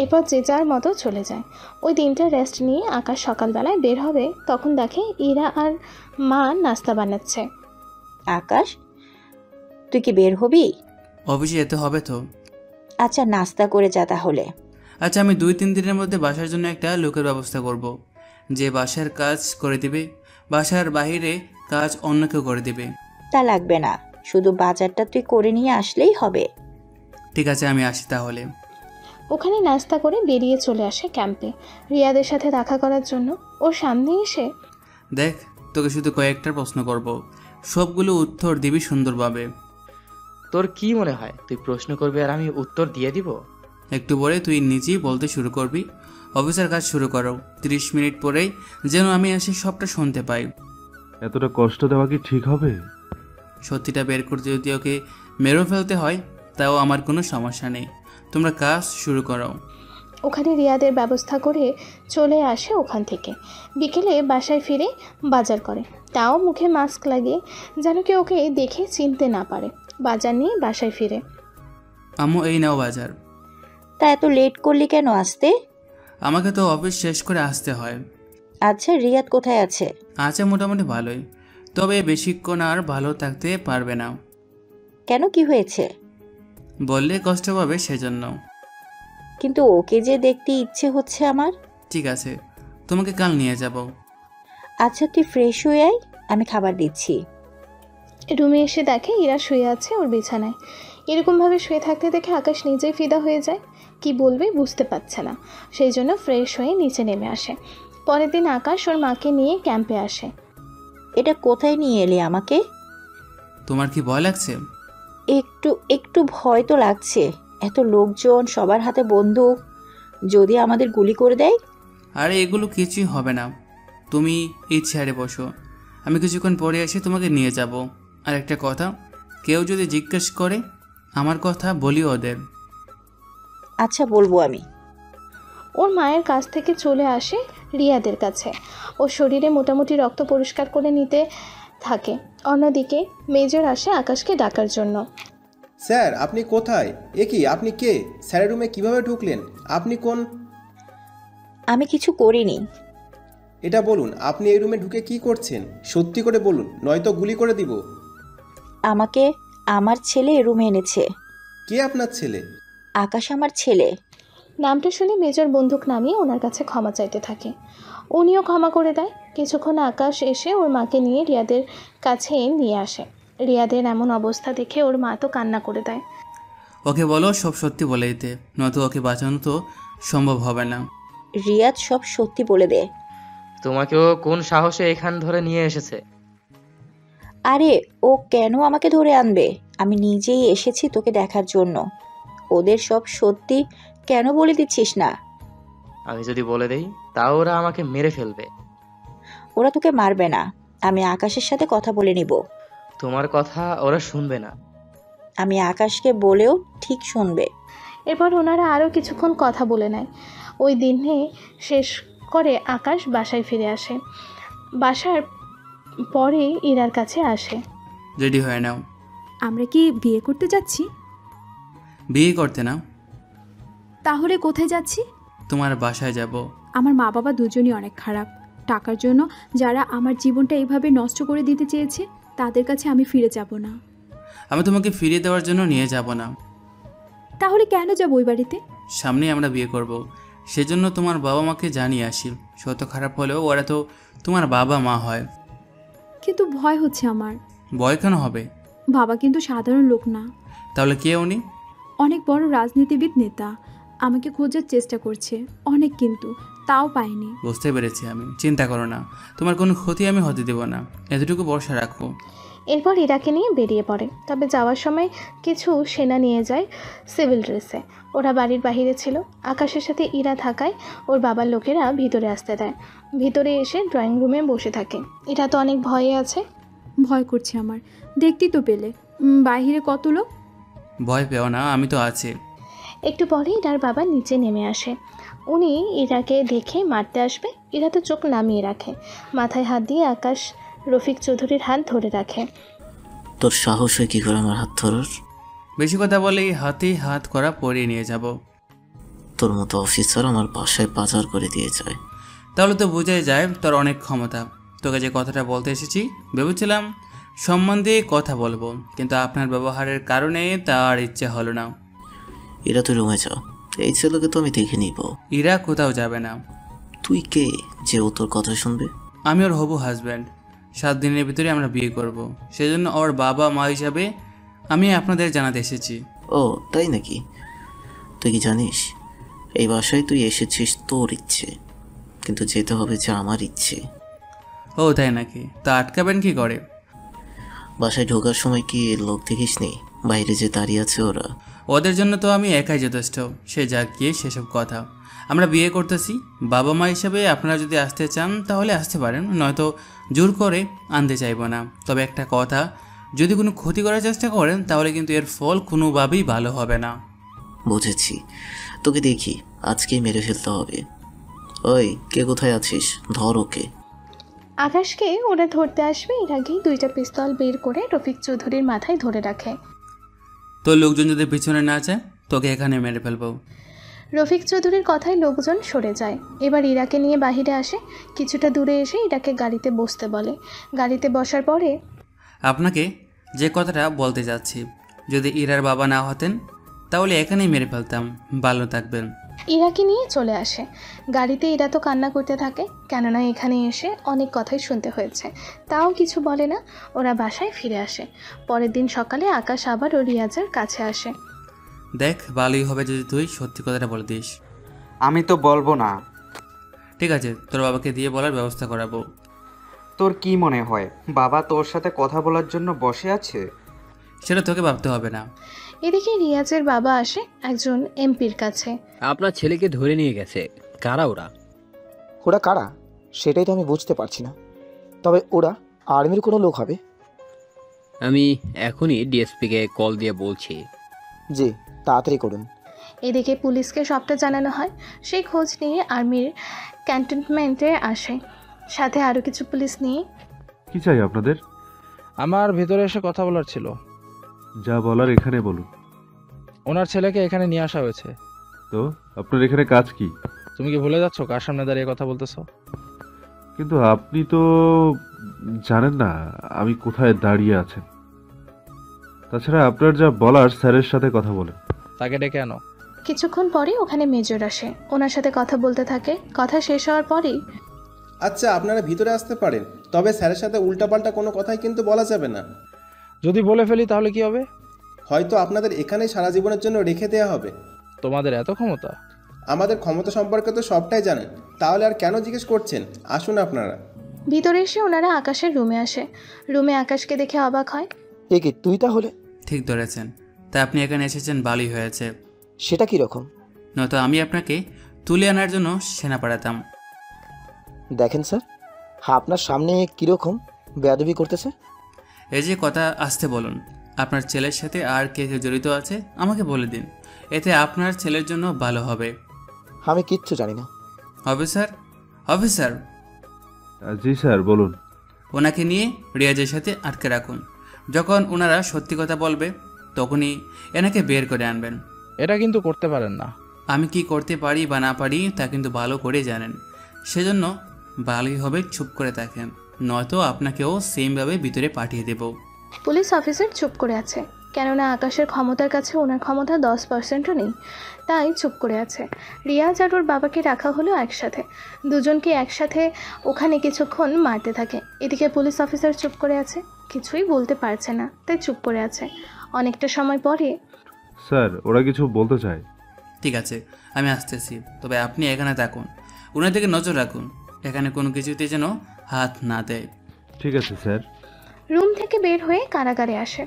এরপর যে যার মতো চলে যায়। ওই দিনটা রেস্ট নিয়ে আকাশ সকালবেলায় বের হবে, তখন দেখে ইরা আর মা নাস্তা বানাচ্ছে। আকাশ, তুই কি বের হবি? অফিসে যেতে হবে তো। আচ্ছা, নাস্তা করে যা তাহলে। আচ্ছা, আমি 2-3 দিনের মধ্যে বাসার জন্য একটা লোকের ব্যবস্থা করব, যে বাসার কাজ করে দিবে, বাসার বাইরে কাজ অন্য কেউ করে দিবে। তা লাগবে না, শুধু বাজারটা তুই করে নিয়ে আসলেই হবে। ঠিক আছে, আমি আসি তাহলে। ওখানে নাস্তা করে বেরিয়ে চলে আসে ক্যাম্পে রিয়াদের সাথে দেখা করার জন্য। ওর সামনে এসে, দেখ, তোকে শুধু কয়েকটা প্রশ্ন করব, সবগুলো উত্তর দিবি সুন্দরভাবে। তোর কি মনে হয় তুই প্রশ্ন করবি আর আমি উত্তর দিয়ে দিব? একটু পরে তুই নিজেই বলতে শুরু করবি। অফিসের কাজ শুরু করো, 30 মিনিট পরেই যেন আমি আসি সবটা শুনতে পাই। এতটা কষ্ট দেওয়া কি ঠিক হবে? সত্যিটা বের করতে যদি ওকে মেরে ফেলতে হয় তাও আমার কোনো সমস্যা নেই, তোমরা কাজ শুরু করো। ওখানে রিয়াদের ব্যবস্থা করে চলে আসে ওখান থেকে। বিকেলে বাসায় ফিরে বাজার করে, তাও মুখে মাস্ক লাগিয়ে, যেন কেউ ওকে দেখে চিনতে না পারে। বাজার নিয়ে বাসায় ফিরে। আম্মু, এই নাও বাজার। তা এত লেট করলি কেন আসতে? আমাকে তো অফিস শেষ করে আসতে হয়। আচ্ছা, রিয়াদ কোথায় আছে? আছে মোটামুটি ভালোই, তবে বেশিক্ষণ আর ভালো থাকতে পারবে না। কেন, কি হয়েছে? বললে কষ্ট পাবে সেজন্য। কিন্তু ওকে যে দেখতে ইচ্ছে হচ্ছে আমার। ঠিক আছে, তোমাকে কাল নিয়ে যাব। আচ্ছা, তুই ফ্রেশ হয়ে আয়, আমি খাবার দিচ্ছি। রুমে এসে দেখে ইরা শুয়ে আছে ওর বিছানায়। এরকমভাবে শুয়ে থাকতে দেখে আকাশ নিজেই ফিদা হয়ে যায়, কি বলবে বুঝতে পারছে না, সেই জন্য ফ্রেশ হয়ে নিচে নেমে আসে। পরের দিন আকাশ ওর মাকে নিয়ে ক্যাম্পে আসে। এটা কোথায় নিয়ে এলি আমাকে? তোমার কি ভয় লাগছে? একটু একটু ভয় তো লাগছে, এত লোকজন, সবার হাতে বন্দুক, যদি আমাদের গুলি করে দেয়। আরে এগুলো কিছুই হবে না, তুমি এই চেয়ারে বসো, আমি কিছুক্ষণ পরে এসে তোমাকে নিয়ে যাব। আর একটা কথা, কেউ যদি জিজ্ঞেস করে আমার কথা বলিও ওদের। আচ্ছা, বলবো আমি। ওর মায়ের কাছ থেকে চলে আসে রিয়াদের কাছে। ওর শরীরে মোটামুটি রক্ত পরিষ্কার করে নিতে থাকে। অন্যদিকে মেজর আসে আকাশকে ডাকার জন্য। স্যার, আপনি কোথায়? এ কি, আপনি কে? স্যারের রুমে কিভাবে ঢুকলেন? আপনি কোন? আমি কিছু করিনি। এটা বলুন, আপনি এই রুমে ঢুকে কি করছেন? সত্যি করে বলুন, নয়তো গুলি করে দিব। আমাকে আমার ছেলে এ রুমে এনেছে। কে আপনার ছেলে? আকাশ আমার ছেলে। নামটা শুনে মেজর বন্দুক নামিয়ে ওনার কাছে ক্ষমা চাইতে থাকে। উনিও ক্ষমা করে দেয়। কিছুক্ষণ আকাশ এসে ওর মাকে নিয়ে রিয়াদের কাছে নিয়ে আসে। রিয়াদের এমন অবস্থা দেখে ওর মা তো কান্না করে দেয়। ওকে বলো সব সত্যি বলে দিতে, নয়তো ওকে বাঁচানো তো সম্ভব হবে না। রিয়াদ সব সত্যি বলে দে। তোমাকেও কোন সাহসে এখান ধরে নিয়ে এসেছে? আরে ও কেন আমাকে ধরে আনবে? আমি নিজেই এসেছি তোকে দেখার জন্য। ওদের সব সত্যি কেন বলে দিচ্ছিস না? আমি যদি বলে দেই তাও ওরা আমাকে মেরে ফেলবে। ওরা তোকে মারবে না, আমি আকাশের সাথে কথা বলে নিব। তোমার কথা ওরা শুনবে না। আমি আকাশকে বলেও ঠিক শুনবে। এরপর ওনারা আরও কিছুক্ষণ কথা বলে নেয়। ওই দিনে শেষ করে আকাশ বাসায় ফিরে আসে। বাসার পরে ইরার কাছে আসে। রেডি হয়ে নাও। আমরা কি বিয়ে করতে যাচ্ছি? বিয়ে করতে না। তাহলে কোথায় যাচ্ছি? তোমার বাসায় যাব। আমার মা বাবা দুজনই অনেক খারাপ। টাকার জন্য যারা আমার জীবনটা এইভাবে নষ্ট করে দিতে চেয়েছে তাদের কাছে আমি ফিরে যাব না। আমি তোমাকে ফিরিয়ে দেওয়ার জন্য নিয়ে যাব না। তাহলে কেন যাব ওই বাড়িতে? সামনে আমরা বিয়ে করব, সেজন্য তোমার বাবা মাকে জানিয়ে আসি। শত খারাপ হলেও ওরা তো তোমার বাবা মা হয়। কিন্তু ভয় হচ্ছে আমার। ভয় কেন হবে? বাবা কিন্তু সাধারণ লোক না, তাহলে কে উনি? অনেক বড় রাজনীতিবিদ নেতা। আমাকে খোঁজার চেষ্টা করছে অনেক, কিন্তু তাও পাইনি। বুঝতে পেরেছি আমি, চিন্তা করো না, তোমার কোনো ক্ষতি আমি হতে দেব না, এতটুকু ভরসা রাখো। এরপর ইরাকে নিয়ে বেরিয়ে পড়ে। তবে যাওয়ার সময় কিছু সেনা নিয়ে যায় সিভিল ড্রেসে। ওরা বাড়ির বাইরে ছিল। আকাশের সাথে ইরা থাকায় ওর বাবার লোকেরা ভিতরে আসতে দেয়। ভিতরে এসে ড্রয়িং রুমে বসে থাকে। ইরা তো অনেক ভয়ে আছে। ভয় করছে আমার, দেখতেই তো পেলে বাইরে কত লোক। ভয় পেও না, আমি তো আছি। একটু পরে ইরার বাবা নিচে নেমে আসে। উনি ইরাকে দেখে মারতে আসবে। ইরা তো চোখ নামিয়ে রাখে। মাথায় হাত দিয়ে আকাশ রফিক চৌধুরীর হাত ধরে রাখে। তোর সাহস হয় কি করে আমার হাত ধরার? বেশি কথা বলে হাতেই হাত করা পরিয়ে নিয়ে যাব। তোর মতো অফিসার আমার বাসায় পাচার করে দিয়ে যায়। তাহলে তো বোঝাই যায় তোর অনেক ক্ষমতা। তোকে যে কথাটা বলতে এসেছি, ভেবেছিলাম সম্মান দিয়ে কথা বলবো, কিন্তু আপনার ব্যবহারের কারণে তার ইচ্ছে হলো না। এরা তুই রুমে যাও, এই ছেলেকে তো আমি দেখে নিব। ইরা কোথাও যাবে না। তুই কে যে ও তোর কথা শুনবে? আমি ওর হবু হাজব্যান্ড। 7 দিনের ভিতরে আমরা বিয়ে করব, সেজন্য ওর বাবা মা হিসাবে আমি আপনাদের জানাতে এসেছি। ও তাই নাকি? তুই কি জানিস এই বাসায় তুই এসেছিস তোর ইচ্ছে, কিন্তু যেতে হবে যে আমার ইচ্ছে। ও তাই নাকি? তা আটকাবেন কি করে? বাসায় ঢোকার সময় কি লোক দেখিস নি বাইরে যে দাঁড়িয়ে আছে ওরা? ওদের জন্য তো আমি একাই যথেষ্ট। সে যাক গিয়ে সেসব কথা। আমরা বিয়ে করতেছি, বাবা মা হিসাবে আপনারা যদি আসতে চান তাহলে আসতে পারেন, নয়তো জোর করে আনতে চাইব না। তবে একটা কথা, যদি কোনো ক্ষতি করার চেষ্টা করেন তাহলে কিন্তু এর ফল কোনোভাবেই ভালো হবে না। বুঝেছি, তোকে দেখি আজকেই মেরে ফেলতে হবে। ওই কে কোথায় আছিস? ধর ওকে। আকাশকে ওরা ধরতে আসবে এর আগেই 2টা পিস্তল বের করে রফিক চৌধুরীর মাথায় ধরে রাখে। তো লোকজন যদি পিছনে না যায় তোকে এখানে মেরে ফেলবো। রফিক চৌধুরীর কথায় লোকজন সরে যায়। এবার ইরাকে নিয়ে বাহিরে আসে। কিছুটা দূরে এসে ইরাকে গাড়িতে বসতে বলে। গাড়িতে বসার পরে আপনাকে যে কথাটা বলতে যাচ্ছি, যদি ইরার বাবা না হতেন তাহলে এখানেই মেরে ফেলতাম। ভালো থাকবেন। ইরাকে নিয়ে চলে আসে। গাড়িতে ইরা তো কান্না করতে থাকে, কেননা এখানে এসে অনেক কথাই শুনতে হয়েছে। তাও কিছু বলে না। ওরা বাসায় ফিরে আসে। পরের দিন সকালে আকাশ আবার ও রিয়াজের কাছে আসে। দেখ, ভালোই হবে যদি তুই সত্যি কথাটা বলে দিস। আমি তো বলবো না। ঠিক আছে, তোর বাবাকে দিয়ে বলার ব্যবস্থা করাবো। তোর কি মনে হয় বাবা তোর সাথে কথা বলার জন্য বসে আছে? সেটা তোকে ভাবতে হবে না। এদিকে রিয়াজের বাবা আসে একজন এমপির কাছে। আপনার ছেলেকে ধরে নিয়ে গেছে। কারা ওরা? ওরা কারা সেটাই তো আমি বুঝতে পারছি না। তবে ওরা আর্মির কোনো লোক হবে। আমি এখনই ডিএসপিকে কল দিয়ে বলছি। জি, তাড়াতাড়ি করুন। এদিকে পুলিশকে সবটা জানানো হয়। সেই খোঁজ নিয়ে আর্মির ক্যান্টনমেন্টে আসে, সাথে আরও কিছু পুলিশ নিয়ে। কি চাই আপনাদের? আমার ভেতরে এসে কথা বলার ছিল। যা বলার এখানে বলুন। ওনার ছেলেকে এখানে নিয়ে আসা হয়েছে। তো আপনার এখানে কাজ কি? তুমি কি ভুলে যাচ্ছ কার সামনে দাঁড়িয়ে কথা বলতেছো? কিন্তু আপনি তো জানেন না আমি কোথায় দাঁড়িয়ে আছেন। তাছাড়া আপনার যা বলার স্যারের সাথে কথা বলেন। তাকে ডেকে আনো। কিছুক্ষণ পরে ওখানে মেজর আসে, ওনার সাথে কথা বলতে থাকে। কথা শেষ হওয়ার পরেই, আচ্ছা আপনারা ভিতরে আসতে পারেন, তবে স্যারের সাথে উল্টাপাল্টা কোনো কথাই কিন্তু বলা যাবে না। যদি বলে ফেলি তাহলে কি হবে? হয়তো আপনাদের এখানেই সারা জীবনের জন্য রেখে দেওয়া হবে। তোমাদের এত ক্ষমতা? আমাদের ক্ষমতা সম্পর্কে তো সবটাই জানেন, তাহলে আর কেন জিজ্ঞেস করছেন? আসুন আপনারা। ভিতরে এসে ওনারা আকাশের রুমে আসে। রুমে আকাশকে দেখে অবাক হয়। এ কি তুই তাহলে? ঠিক ধরেছেন। তা আপনি এখানে এসেছেন, ভালোই হয়েছে। সেটা কি রকম? নয়তো আমি আপনাকে তুলে আনার জন্য সেনা পাঠাতাম। দেখেন স্যার, আপনার সামনে কিরকম বেয়াদবি করতেছে। এই যে কথা আসতে বলুন। আপনার ছেলের সাথে আর কে কে জড়িত আছে আমাকে বলে দিন, এতে আপনার ছেলের জন্য ভালো হবে। আমি কিচ্ছু জানি না। Officer, officer. জি স্যার বলুন। ওনাকে নিয়ে রিয়াজের সাথে আটকে রাখুন। যখন ওনারা সত্যি কথা বলবে তখনই এনাকে বের করে আনবেন। এটা কিন্তু করতে পারেন না। আমি কি করতে পারি বা না পারি তা কিন্তু ভালো করে জানেন। সেজন্য ভালোই হবে চুপ করে থাকেন, নয়তো আপনাকেও সেমভাবে ভিতরে পাঠিয়ে দেব। পুলিশ অফিসার চুপ করে আছে। কেননা আকাশের ক্ষমতার কাছে ওনার ক্ষমতা 10%ও নেই, তাই চুপ করে আছে। রিয়াজ আর ওর বাবাকে রাখা হলো একসাথে, দুজনকে একসাথে ওখানে কিছুক্ষণ মারতে থাকে। এদিকে পুলিশ অফিসার চুপ করে আছে, কিছুই বলতে পারছে না, তাই চুপ করে আছে। অনেকটা সময় পরে, স্যার ওরা কিছু বলতে চায়। ঠিক আছে, আমি আসতেছি, তবে আপনি এখানে থাকুন, ওনার দিকে নজর রাখুন, এখানে কোনো কিছুতে যেন হাত না দেয়। ঠিক আছে স্যার। রুম থেকে বের হয়ে কারাগারে আসে।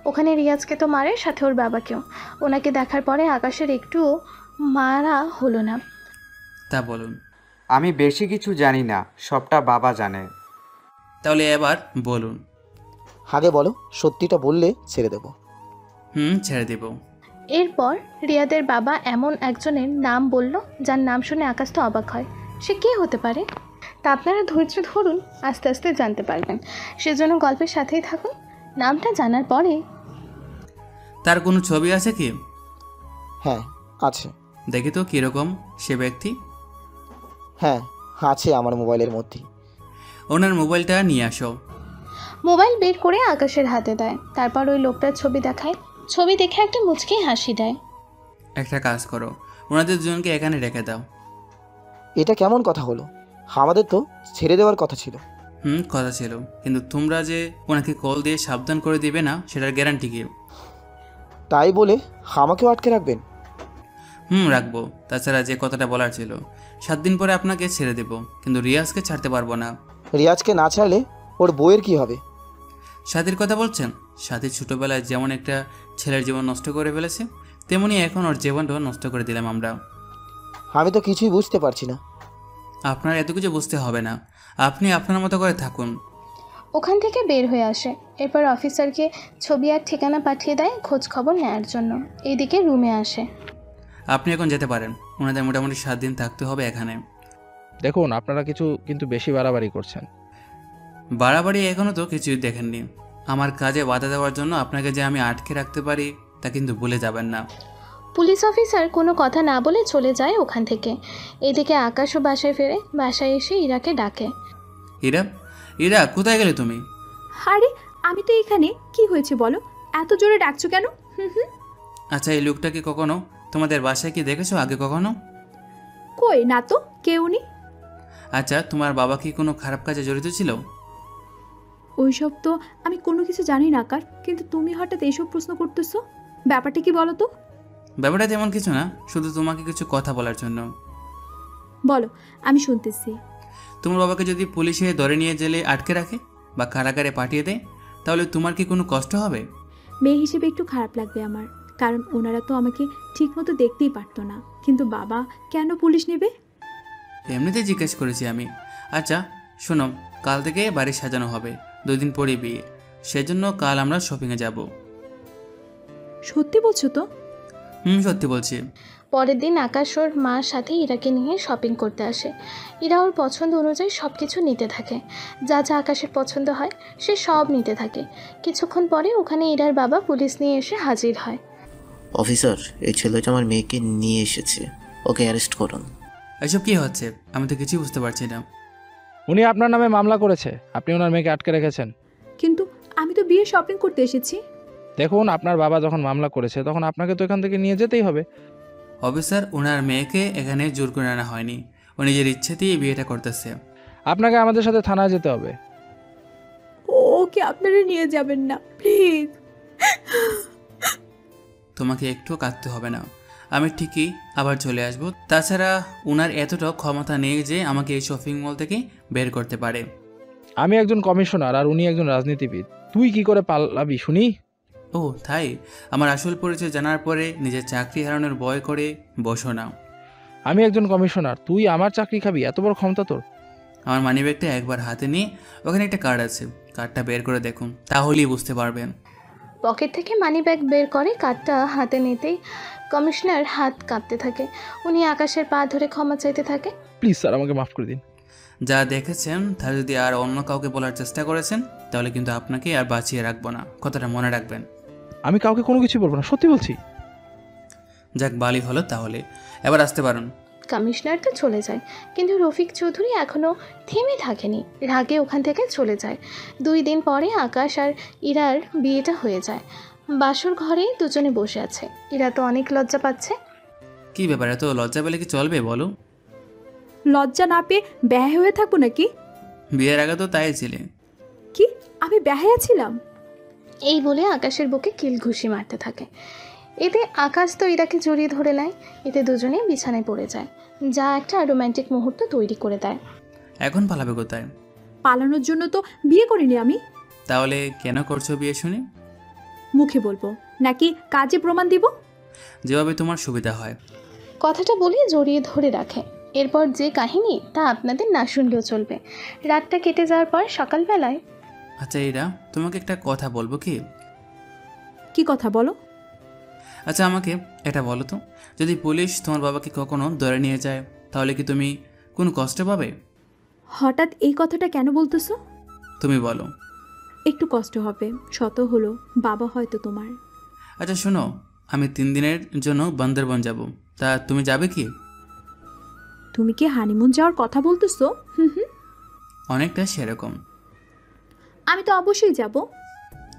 ওখানে রিয়াজকে তো মারে, সাথে ওর বাবাকেও। ওনাকে দেখার পরে আকাশের একটুও মারা হলো না। তা বলুন। আমি বেশি কিছু জানি না, সবটা বাবা জানে। তাহলে এবার বলুন। আগে বলো, সত্যিটা বললে ছেড়ে দেব। ছেড়ে দেব। এরপর রিয়াদের বাবা এমন একজনের নাম বলল যার নাম শুনে আকাশ তো অবাক হয়। সে কে হতে পারে তা আপনারা ধৈর্য ধরুন, আস্তে আস্তে জানতে পারবেন। সেজন্য গল্পের সাথেই থাকুন। নামটা জানার পরে, তার কোনো ছবি আছে কি? হ্যাঁ আছে। দেখি তো কীরকম সে ব্যক্তি। হ্যাঁ আছে আমার মোবাইলের মধ্যে। ওনার মোবাইলটা নিয়ে আসো। মোবাইল বের করে আকাশের হাতে দেয়। তারপর ওই লোকটার ছবি দেখায়। ছবি দেখে একটা মুচকি হাসি দেয়। একটা কাজ করো, ওনাদের দুজনকে এখানে রেখে দাও। এটা কেমন কথা হলো? আমাদের তো ছেড়ে দেওয়ার কথা ছিল। কথা ছিল, কিন্তু তোমরা যে ওনাকে কল দিয়ে সাবধান করে দিবে না, সেটার গ্যারান্টি কি? তাই বলে আমাকেও আটকে রাখবেন? রাখবো। তাছাড়া যে কথাটা বলার ছিল, 7 দিন পরে আপনাকে ছেড়ে দেব, কিন্তু রিয়াজকে ছাড়তে পারবো না। রিয়াজকে না ছাড়লে ওর বউয়ের কি হবে? সাথীর কথা বলছেন? সাথী ছোটবেলায় যেমন একটা ছেলের জীবন নষ্ট করে ফেলেছে, তেমনি এখন ওর জীবনটাও নষ্ট করে দিলাম আমরা। আমি তো কিছুই বুঝতে পারছি না। আপনার এত কিছু বুঝতে হবে না, আপনি আপনার মতো করে থাকুন। ওখান থেকে বের হয়ে আসে। এরপর অফিসারকে ছবি আর ঠিকানা পাঠিয়ে দেয় খোঁজ খবর নেওয়ার জন্য। এইদিকে রুমে আসে। আপনি এখন যেতে পারেন, ওনাদের মোটামুটি 7 দিন থাকতে হবে এখানে। দেখুন আপনারা কিছু কিন্তু বেশি বাড়াবাড়ি করছেন। বাড়াবাড়ি এখনও তো কিছুই দেখেননি। আমার কাজে বাধা দেওয়ার জন্য আপনাকে যে আমি আটকে রাখতে পারি তা কিন্তু ভুলে যাবেন না। পুলিশ অফিসার কোনো কথা না বলে চলে যায় ওখান থেকে। এদিকে আকাশও বাসায় ফেরে। বাসায় এসে ইরাকে ডাকে। ইরা কোথায় গেলে তুমি? আরে আমি তো এখানে। কি হয়েছে বলো, এত জোরে ডাকছো কেন? আচ্ছা, এই লোকটা কি কখনো তোমাদের বাসায় কি দেখেছো আগে কখনো? কই না তো, কেউ নেই। আচ্ছা, তোমার বাবা কি কোনো খারাপ কাজে জড়িত ছিল? ওইসব তো আমি কোনো কিছু জানি না আকার, কিন্তু তুমি হঠাৎ এইসব প্রশ্ন করতেছো, ব্যাপারটা কি বলো তো? ব্যাপারটা তেমন কিছু না, শুধু তোমাকে কিছু কথা বলার জন্য। বলো, আমি শুনতেছি। তোমার বাবাকে যদি পুলিশে ধরে নিয়ে জেলে আটকে রাখে বা কারাগারে পাঠিয়ে দেয়, তাহলে তোমার কি কোনো কষ্ট হবে? মেয়ে হিসেবে একটু খারাপ লাগবে আমার, কারণ ওনারা তো আমাকে ঠিকমতো দেখতেই পারতো না। কিন্তু বাবা কেন পুলিশ নেবে? এমনিতে জিজ্ঞেস করেছি আমি। আচ্ছা শোনো, কাল থেকে বাড়ি সাজানো হবে, 2 দিন পরে বিয়ে, সেজন্য কাল আমরা শপিংয়ে যাব। সত্যি বলছো তো? সত্যি বলছি। পরের দিন আকাশ ওর মার সাথে ইরাকে নিয়ে শপিং করতে আসে। ইরা ওর পছন্দ অনুযায়ী সব কিছু নিতে থাকে। যা যা আকাশের পছন্দ হয় সে সব নিতে থাকে। কিছুক্ষণ পরে ওখানে ইরার বাবা পুলিশ নিয়ে এসে হাজির হয়। অফিসার, এই ছেলেটা আমার মেয়েকে নিয়ে এসেছে, ওকে অ্যারেস্ট করুন। এসব কি হচ্ছে? আমি তো কিছুই বুঝতে পারছি না। উনি আপনার নামে মামলা করেছে, আপনি ওনার মেয়েকে আটকে রেখেছেন। কিন্তু আমি তো বিয়ে শপিং করতে এসেছি। দেখুন, আপনার বাবা যখন মামলা করেছে তখন আপনাকে তো এখান থেকে নিয়ে যেতেই হবে। অফিসার, ওনার মেয়েকে এখানে জোর করে আনা হয়নি, ও নিজের ইচ্ছেতেই বিয়েটা করতেছে। আপনাকে আমাদের সাথে থানায় যেতে হবে। ওকে আপনারা নিয়ে যাবেন না প্লিজ। তোমাকে একটু কাঁদতে হবে না, আমি ঠিকই আবার চলে আসব। তাছাড়া ওনার এতটা ক্ষমতা নেই যে আমাকে এই শপিং মল থেকে বের করতে পারে। আমি একজন কমিশনার আর উনি একজন রাজনীতিবিদ, তুই কি করে পালাবি শুনি? ও তাই? আমার আসল পরিচয় জানার পরে নিজের চাকরি হারানোর ভয় করে বসো না। আমি একজন কমিশনার, তুই আমার চাকরি খাবি? এত বড় ক্ষমতা তোর? আমার মানিব্যাগটা একবার হাতে নিয়ে ওখানে একটা কার্ড আছে, কার্ডটা বের করে দেখুন, তাহলেই বুঝতে পারবেন। পকেট থেকে মানিব্যাগ বের করে কার্ডটা হাতে নিতেই কমিশনার হাত কাঁপতে থাকে। উনি আকাশের পা ধরে ক্ষমা চাইতে থাকে। প্লিজ স্যার, আমাকে মাফ করে দিন। যা দেখেছেন তা যদি আর অন্য কাউকে বলার চেষ্টা করেছেন, তাহলে কিন্তু আপনাকে আর বাঁচিয়ে রাখবো না, কথাটা মনে রাখবেন। আমি কাউকে কোনো কিছু বলবো না, সত্যি বলছি। যাক, বালি হলো তাহলে, এবার আসতে পারুন। কমিশনার তো চলে যায়, কিন্তু রফিক চৌধুরী এখনও থেমে থাকেনি। রাগে ওখান থেকে চলে যায়। 2 দিন পরে আকাশ আর ইরার বিয়েটা হয়ে যায়। বাসর ঘরে দুজনে বসে আছে। ইরা তো অনেক লজ্জা পাচ্ছে। কি ব্যাপার, এত লজ্জা পেলে কি চলবে বলো? লজ্জা না পেয়ে ব্যাহ হয়ে থাকবো নাকি? বিয়ের আগে তো তাই ছিলে। কি আমি ব্যাহায়া ছিলাম? এই বলে আকাশের বুকে কিল ঘুষি মারতে থাকে। এতে আকাশ তো ইরাকে জড়িয়ে ধরে নেয়। এতে দুজনেই বিছানায় পড়ে যায়, যা একটা রোমান্টিক মুহূর্ত তৈরি করে দেয়। এখন পালাবে কোথায়? পালানোর জন্য তো বিয়ে করিনি আমি। তাহলে কেন করছো বিয়ে শুনি? মুখে বলবো নাকি কাজে প্রমাণ দিব? যেভাবে তোমার সুবিধা হয়। কথাটা বলে জড়িয়ে ধরে রাখে। এরপর যে কাহিনী তা আপনাদের না শুনলেও চলবে। রাতটা কেটে যাওয়ার পর সকালবেলায়। আচ্ছা ইরা, তোমাকে একটা কথা বলবো কি? কি কথা বলো? আচ্ছা আমাকে এটা বলো তো, যদি পুলিশ তোমার বাবাকে কখনো ধরে নিয়ে যায় তাহলে কি তুমি কোনো কষ্ট পাবে? হঠাৎ এই কথাটা কেন বলতেছো? তুমি বলো। একটু কষ্ট হবে, শত হলো বাবা হয়তো তোমার। আচ্ছা শোনো, আমি 3 দিনের জন্য বান্দরবন যাব, তা তুমি যাবে কি? তুমি কি হানিমুন যাওয়ার কথা বলতেছো? অনেকটা সেরকম। আমি তো অবশ্যই যাব।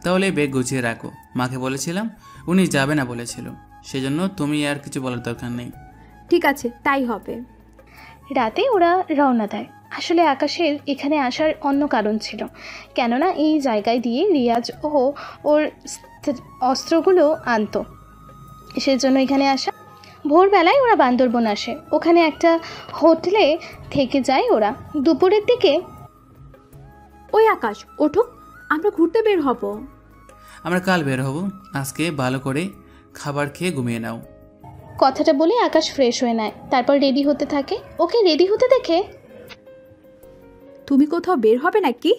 তাহলে ব্যাগ গুছিয়ে রাখো। মাকে বলেছিলাম, উনি যাবে না বলেছিল, সেজন্য তুমি আর কিছু বলার দরকার নেই। ঠিক আছে, তাই হবে। রাতে ওরা রওনা দেয়। আসলে আকাশের এখানে আসার অন্য কারণ ছিল, কেননা এই জায়গায় দিয়ে রিয়াজ ও ওর অস্ত্রগুলো আনতো, সেজন্য এখানে আসা। ভোরবেলায় ওরা বান্দরবন আসে। ওখানে একটা হোটেলে থেকে যায় ওরা। দুপুরের দিকে ওই আকাশ ওঠো, আমরা ঘুরতে বের হব। আমরা কাল বের হব, আজকে ভালো করে খাবার খেয়ে ঘুমিয়ে নাও। কথাটা বলে আকাশ ফ্রেশ হয়ে নেয়, তারপর রেডি হতে থাকে। ওকে রেডি হতে দেখে। তুমি কোথাও বের হবে নাকি?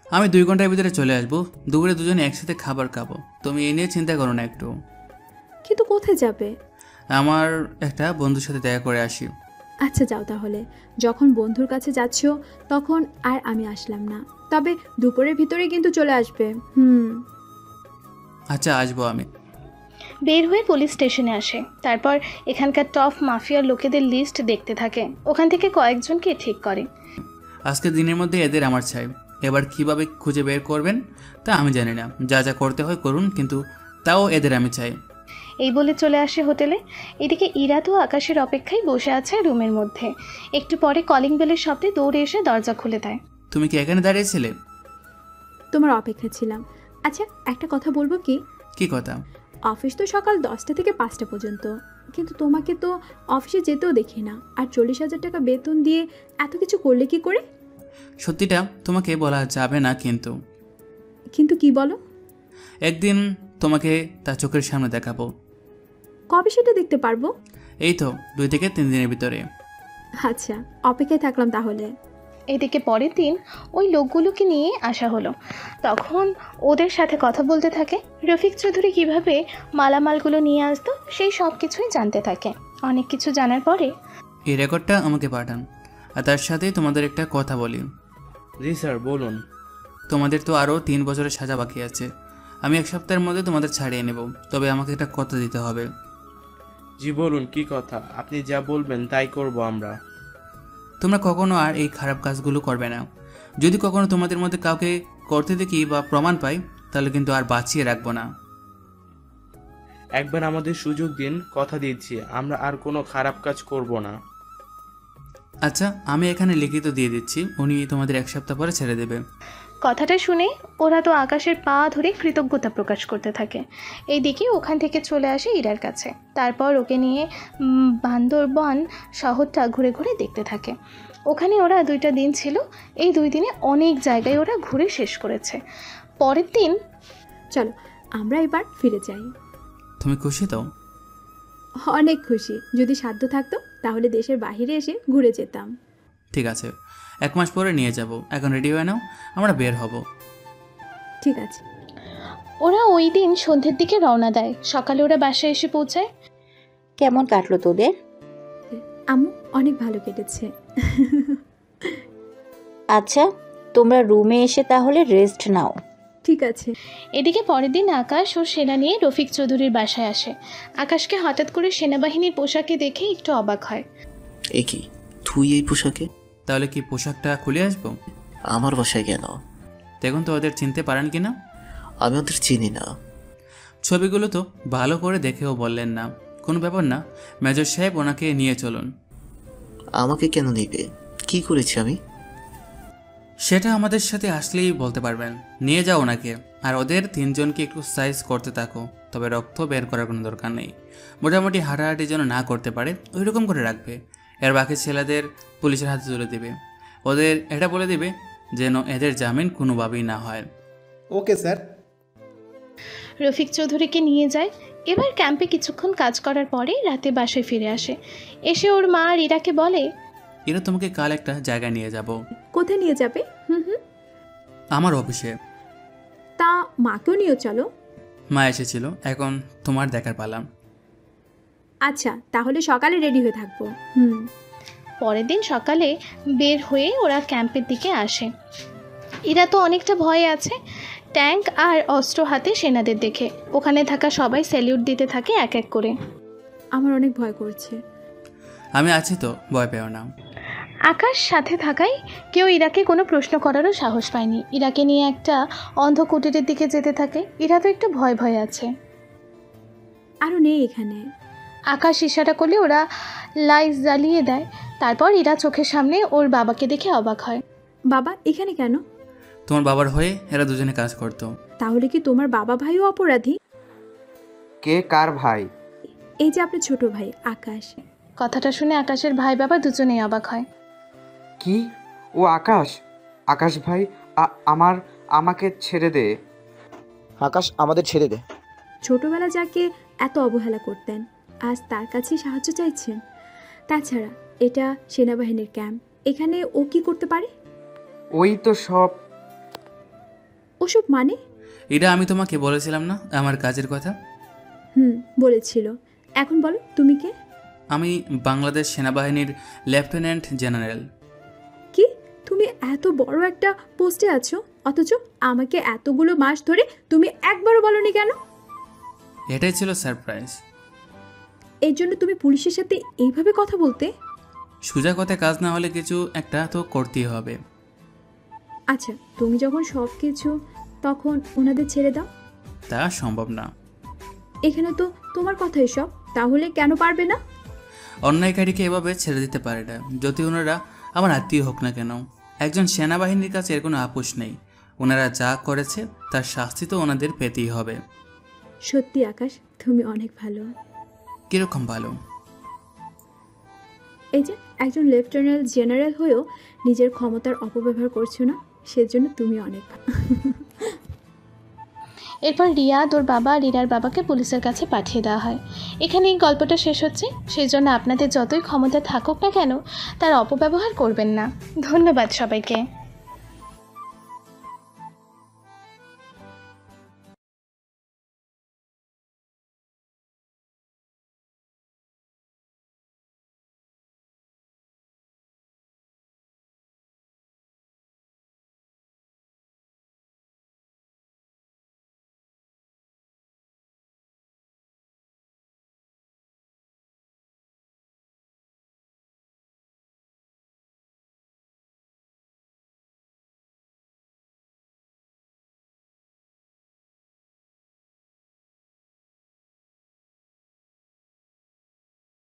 আমি 2 ঘন্টার ভিতরে চলে আসবো। দুপুরে দুজনে একসাথে খাবার খাবো, তুমি এই নিয়ে চিন্তা করো না একটু। কিন্তু কোথায় যাবে? আমার একটা বন্ধুর সাথে দেখা করে আসি। আচ্ছা যাও তাহলে। যখন বন্ধুর কাছে যাচ্ছ তখন আর আমি আসলাম না, তবে দুপুরের ভিতরে কিন্তু চলে আসবে। আচ্ছা আসবো আমি। বের হয়ে পুলিশ স্টেশনে আসে। তারপর এখানকার টপ মাফিয়ার লোকেদের লিস্ট দেখতে থাকে। ওখান থেকে কয়েকজনকে ঠিক করে। আজকের দিনের মধ্যে এদের আমার চাই। এবার কিভাবে খুঁজে বের করবেন তা আমি জানি না, যা যা করতে হয় করুন, কিন্তু তাও এদের আমি চাই। এই বলে চলে আসে হোটেলে। এদিকে ইরা তো আকাশের অপেক্ষায় বসে আছে রুমের মধ্যে। একটু পরে কলিং বেলের শব্দে দৌড়ে এসে দরজা খুলে দেয়। তুমি কি এখানে দাঁড়িয়েছিলে? তোমার অপেক্ষা ছিলাম। আচ্ছা একটা কথা বলবো কি? কি কথা? অফিস তো সকাল 10টা থেকে 5টা পর্যন্ত, কিন্তু তোমাকে তো অফিসে যেতেও দেখি না। আর 40,000 টাকা বেতন দিয়ে এত কিছু করলে কি করে? সত্যিটা তোমাকে বলা যাবে না, কিন্তু কিন্তু কি বলো? একদিন তোমাকে তার চোখের সামনে দেখাবো। কবে সেটা দেখতে পারবো? এই তো 2 থেকে 3 দিনের ভিতরে। আচ্ছা অপেক্ষায় থাকলাম তাহলে। এদিকে পরের দিন ওই লোকগুলোকে নিয়ে আসা হলো। তখন ওদের সাথে কথা বলতে থাকে। রফিক চৌধুরী কিভাবে মালামালগুলো নিয়ে আসতো সেই সব কিছুই জানতে থাকে। অনেক কিছু জানার পরে এই রেকর্ডটা আমাকে পাঠান, আর তার সাথে তোমাদের একটা কথা বলি। জি স্যার বলুন। তোমাদের তো আরও 3 বছরের সাজা বাকি আছে। আমি 1 সপ্তাহের মধ্যে তোমাদের ছাড়িয়ে নেব, তবে আমাকে একটা কথা দিতে হবে। জি বলুন, কি কথা? আপনি যা বলবেন তাই করব আমরা। তোমরা কখনো আর এই খারাপ কাজগুলো করবে না। যদি কখনো তোমাদের মধ্যে কাউকে করতে দেখি বা প্রমাণ পাই, তাহলে কিন্তু আর বাঁচিয়ে রাখবো না। একবার আমাদের সুযোগ দিন, কথা দিচ্ছি আমরা আর কোনো খারাপ কাজ করব না। আচ্ছা আমি এখানে লিখিত দিয়ে দিচ্ছি, উনি তোমাদের 1 সপ্তাহ পরে ছেড়ে দেবে। কথাটা শুনে ওরা তো আকাশের পা ধরে কৃতজ্ঞতা প্রকাশ করতে থাকে। এইদিকে ওখান থেকে চলে আসে ইরার কাছে। তারপর ওকে নিয়ে বান্দরবন শহরটা ঘুরে ঘুরে দেখতে থাকে। ওখানে ওরা 2টা দিন ছিল। এই 2 দিনে অনেক জায়গায় ওরা ঘুরে শেষ করেছে। পরের দিন চলো আমরা এবার ফিরে যাই। তুমি খুশি তো? অনেক খুশি। যদি সাধ্য থাকতো তাহলে দেশের বাইরে এসে ঘুরে যেতাম। ঠিক আছে, 1 মাস পরে নিয়ে যাব। এখন রেডি হয়ে নাও, আমরা বের হব। ঠিক আছে। ওরা ওই দিন সন্ধ্যের দিকে রওনা দেয়। সকালে ওরা বাসায় এসে পৌঁছায়। কেমন কাটলো তোদের? আম্মু অনেক ভালো কেটেছে। আচ্ছা তোমরা রুমে এসে তাহলে রেস্ট নাও। ঠিক আছে। এদিকে পরের দিন আকাশ ও সেনা নিয়ে রফিক চৌধুরীর বাসায় আসে। আকাশকে হঠাৎ করে সেনাবাহিনীর পোশাকে দেখে একটু অবাক হয়। এ কি, তুই এই পোশাকে? তাহলে কি পোশাকটা খুলে আসবো? আমার বাসায় কেন? দেখুন তো ওদের চিনতে পারেন কিনা। আমি ওদের চিনি না। ছবিগুলো তো ভালো করে দেখেও বললেন না। কোনো ব্যাপার না, মেজর সাহেব ওনাকে নিয়ে চলুন। আমাকে কেন নেবে? কি করেছি আমি? সেটা আমাদের সাথে আসলেই বলতে পারবেন। নিয়ে যাও ওনাকে, আর ওদের তিনজনকে একটু সাইজ করতে থাকো, তবে রক্ত বের করার কোনো দরকার নেই। মোটামুটি হাঁটাহাঁটি যেন না করতে পারে ওই রকম করে রাখবে। এর বাকি ছেলেদের পুলিশের হাতে তুলে দেবে। ওদের এটা বলে দেবে যেন এদের জামিন কোনোভাবেই না হয়। Okay sir. রফিক চৌধুরীকে নিয়ে যায়। এবার ক্যাম্পে কিছুক্ষণ কাজ করার পরে রাতে বাসায় ফিরে আসে। এসে ওর মা আর ইরাকে বলে, এরা তোমাকে কাল একটা জায়গায় নিয়ে যাব। কোথায় নিয়ে যাবে? আমার অফিসে। তা মাকেও নিয়ে চলো। মা এসেছিল, এখন তোমার দেখার পালাম। আচ্ছা, তাহলে সকালে রেডি হয়ে থাকবো। পরের দিন সকালে বের হয়ে ওরা ক্যাম্পের দিকে আসে। এরা তো অনেকটা ভয়ে আছে, ট্যাঙ্ক আর অস্ত্র হাতে সেনাদের দেখে। ওখানে থাকা সবাই স্যালিউট দিতে থাকে এক এক করে। আমার অনেক ভয় করছে। আমি আছি তো, ভয় পেও না। আকাশ সাথে থাকায় কেউ ইরাকে কোনো প্রশ্ন করারও সাহস পায়নি। ইরাকে নিয়ে একটা অন্ধ কুটিরের দিকে যেতে থাকে। ইরা তো একটু ভয় ভয় আছে। আরও নেই এখানে। আকাশ ইশারা করলে ওরা লাইট জ্বালিয়ে দেয়। তারপর ইরা চোখের সামনে ওর বাবাকে দেখে অবাক হয়। বাবা এখানে কেন? তোমার বাবার হয়ে এরা দুজনে কাজ করতো। তাহলে কি তোমার বাবা ভাইও অপরাধী? কে কার ভাই? এই যে আপনার ছোট ভাই আকাশ। কথাটা শুনে আকাশের ভাই বাবা দুজনেই অবাক হয়। কি? ও আকাশ? আকাশ ভাই, আমাকে ছেড়ে দে। আকাশ আমাদের ছেড়ে দে। ছোটবেলা যাকে এত অবহেলা করতেন, আজ তার কাছেই সাহায্য চাইছেন। তাছাড়া এটা সেনাবাহিনীর ক্যাম্প, এখানে ও কি করতে পারে? ওই তো সব। ওসব মানে? এটা আমি তোমাকে বলেছিলাম না আমার কাজের কথা? বলেছিল। এখন বলো তুমি কে? আমি বাংলাদেশ সেনাবাহিনীর লেফটেন্যান্ট জেনারেল। কি? তুমি এত বড় একটা পোস্টে আছো, অথচ আমাকে এতগুলো মাস ধরে তুমি একবারও বলনি কেন? এটাই ছিল সারপ্রাইজ। এর জন্য তুমি পুলিশের সাথে এইভাবে কথা বলতে? সোজা কথায় কাজ না হলে কিছু একটা তো করতেই হবে। আচ্ছা, তুমি যখন সব কিছু, তখন ওনাদের ছেড়ে দাও। তা সম্ভব না। এখানে তো তোমার কথাই সব, তাহলে কেন পারবে না? অন্যায়কারীকে এভাবে ছেড়ে দিতে পারে না, যদি ওনারা আমার আত্মীয় হোক না কেন। একজন সেনাবাহিনীর কাছে এর কোনো আপোষ নেই। ওনারা যা করেছে তার শাস্তি তো ওনাদের পেতেই হবে। সত্যি আকাশ, তুমি অনেক ভালো। কিরকম ভালো? এই যে একজন লেফটেন্যান্ট জেনারেল হয়েও নিজের ক্ষমতার অপব্যবহার করছো না, সেজন্য তুমি অনেক ভালো। এরপর রিয়াদ ওর বাবা আর রিয়ার বাবাকে পুলিশের কাছে পাঠিয়ে দেওয়া হয়। এখানেই গল্পটা শেষ হচ্ছে। সেই জন্য আপনাদের যতই ক্ষমতা থাকুক না কেন, তার অপব্যবহার করবেন না। ধন্যবাদ সবাইকে।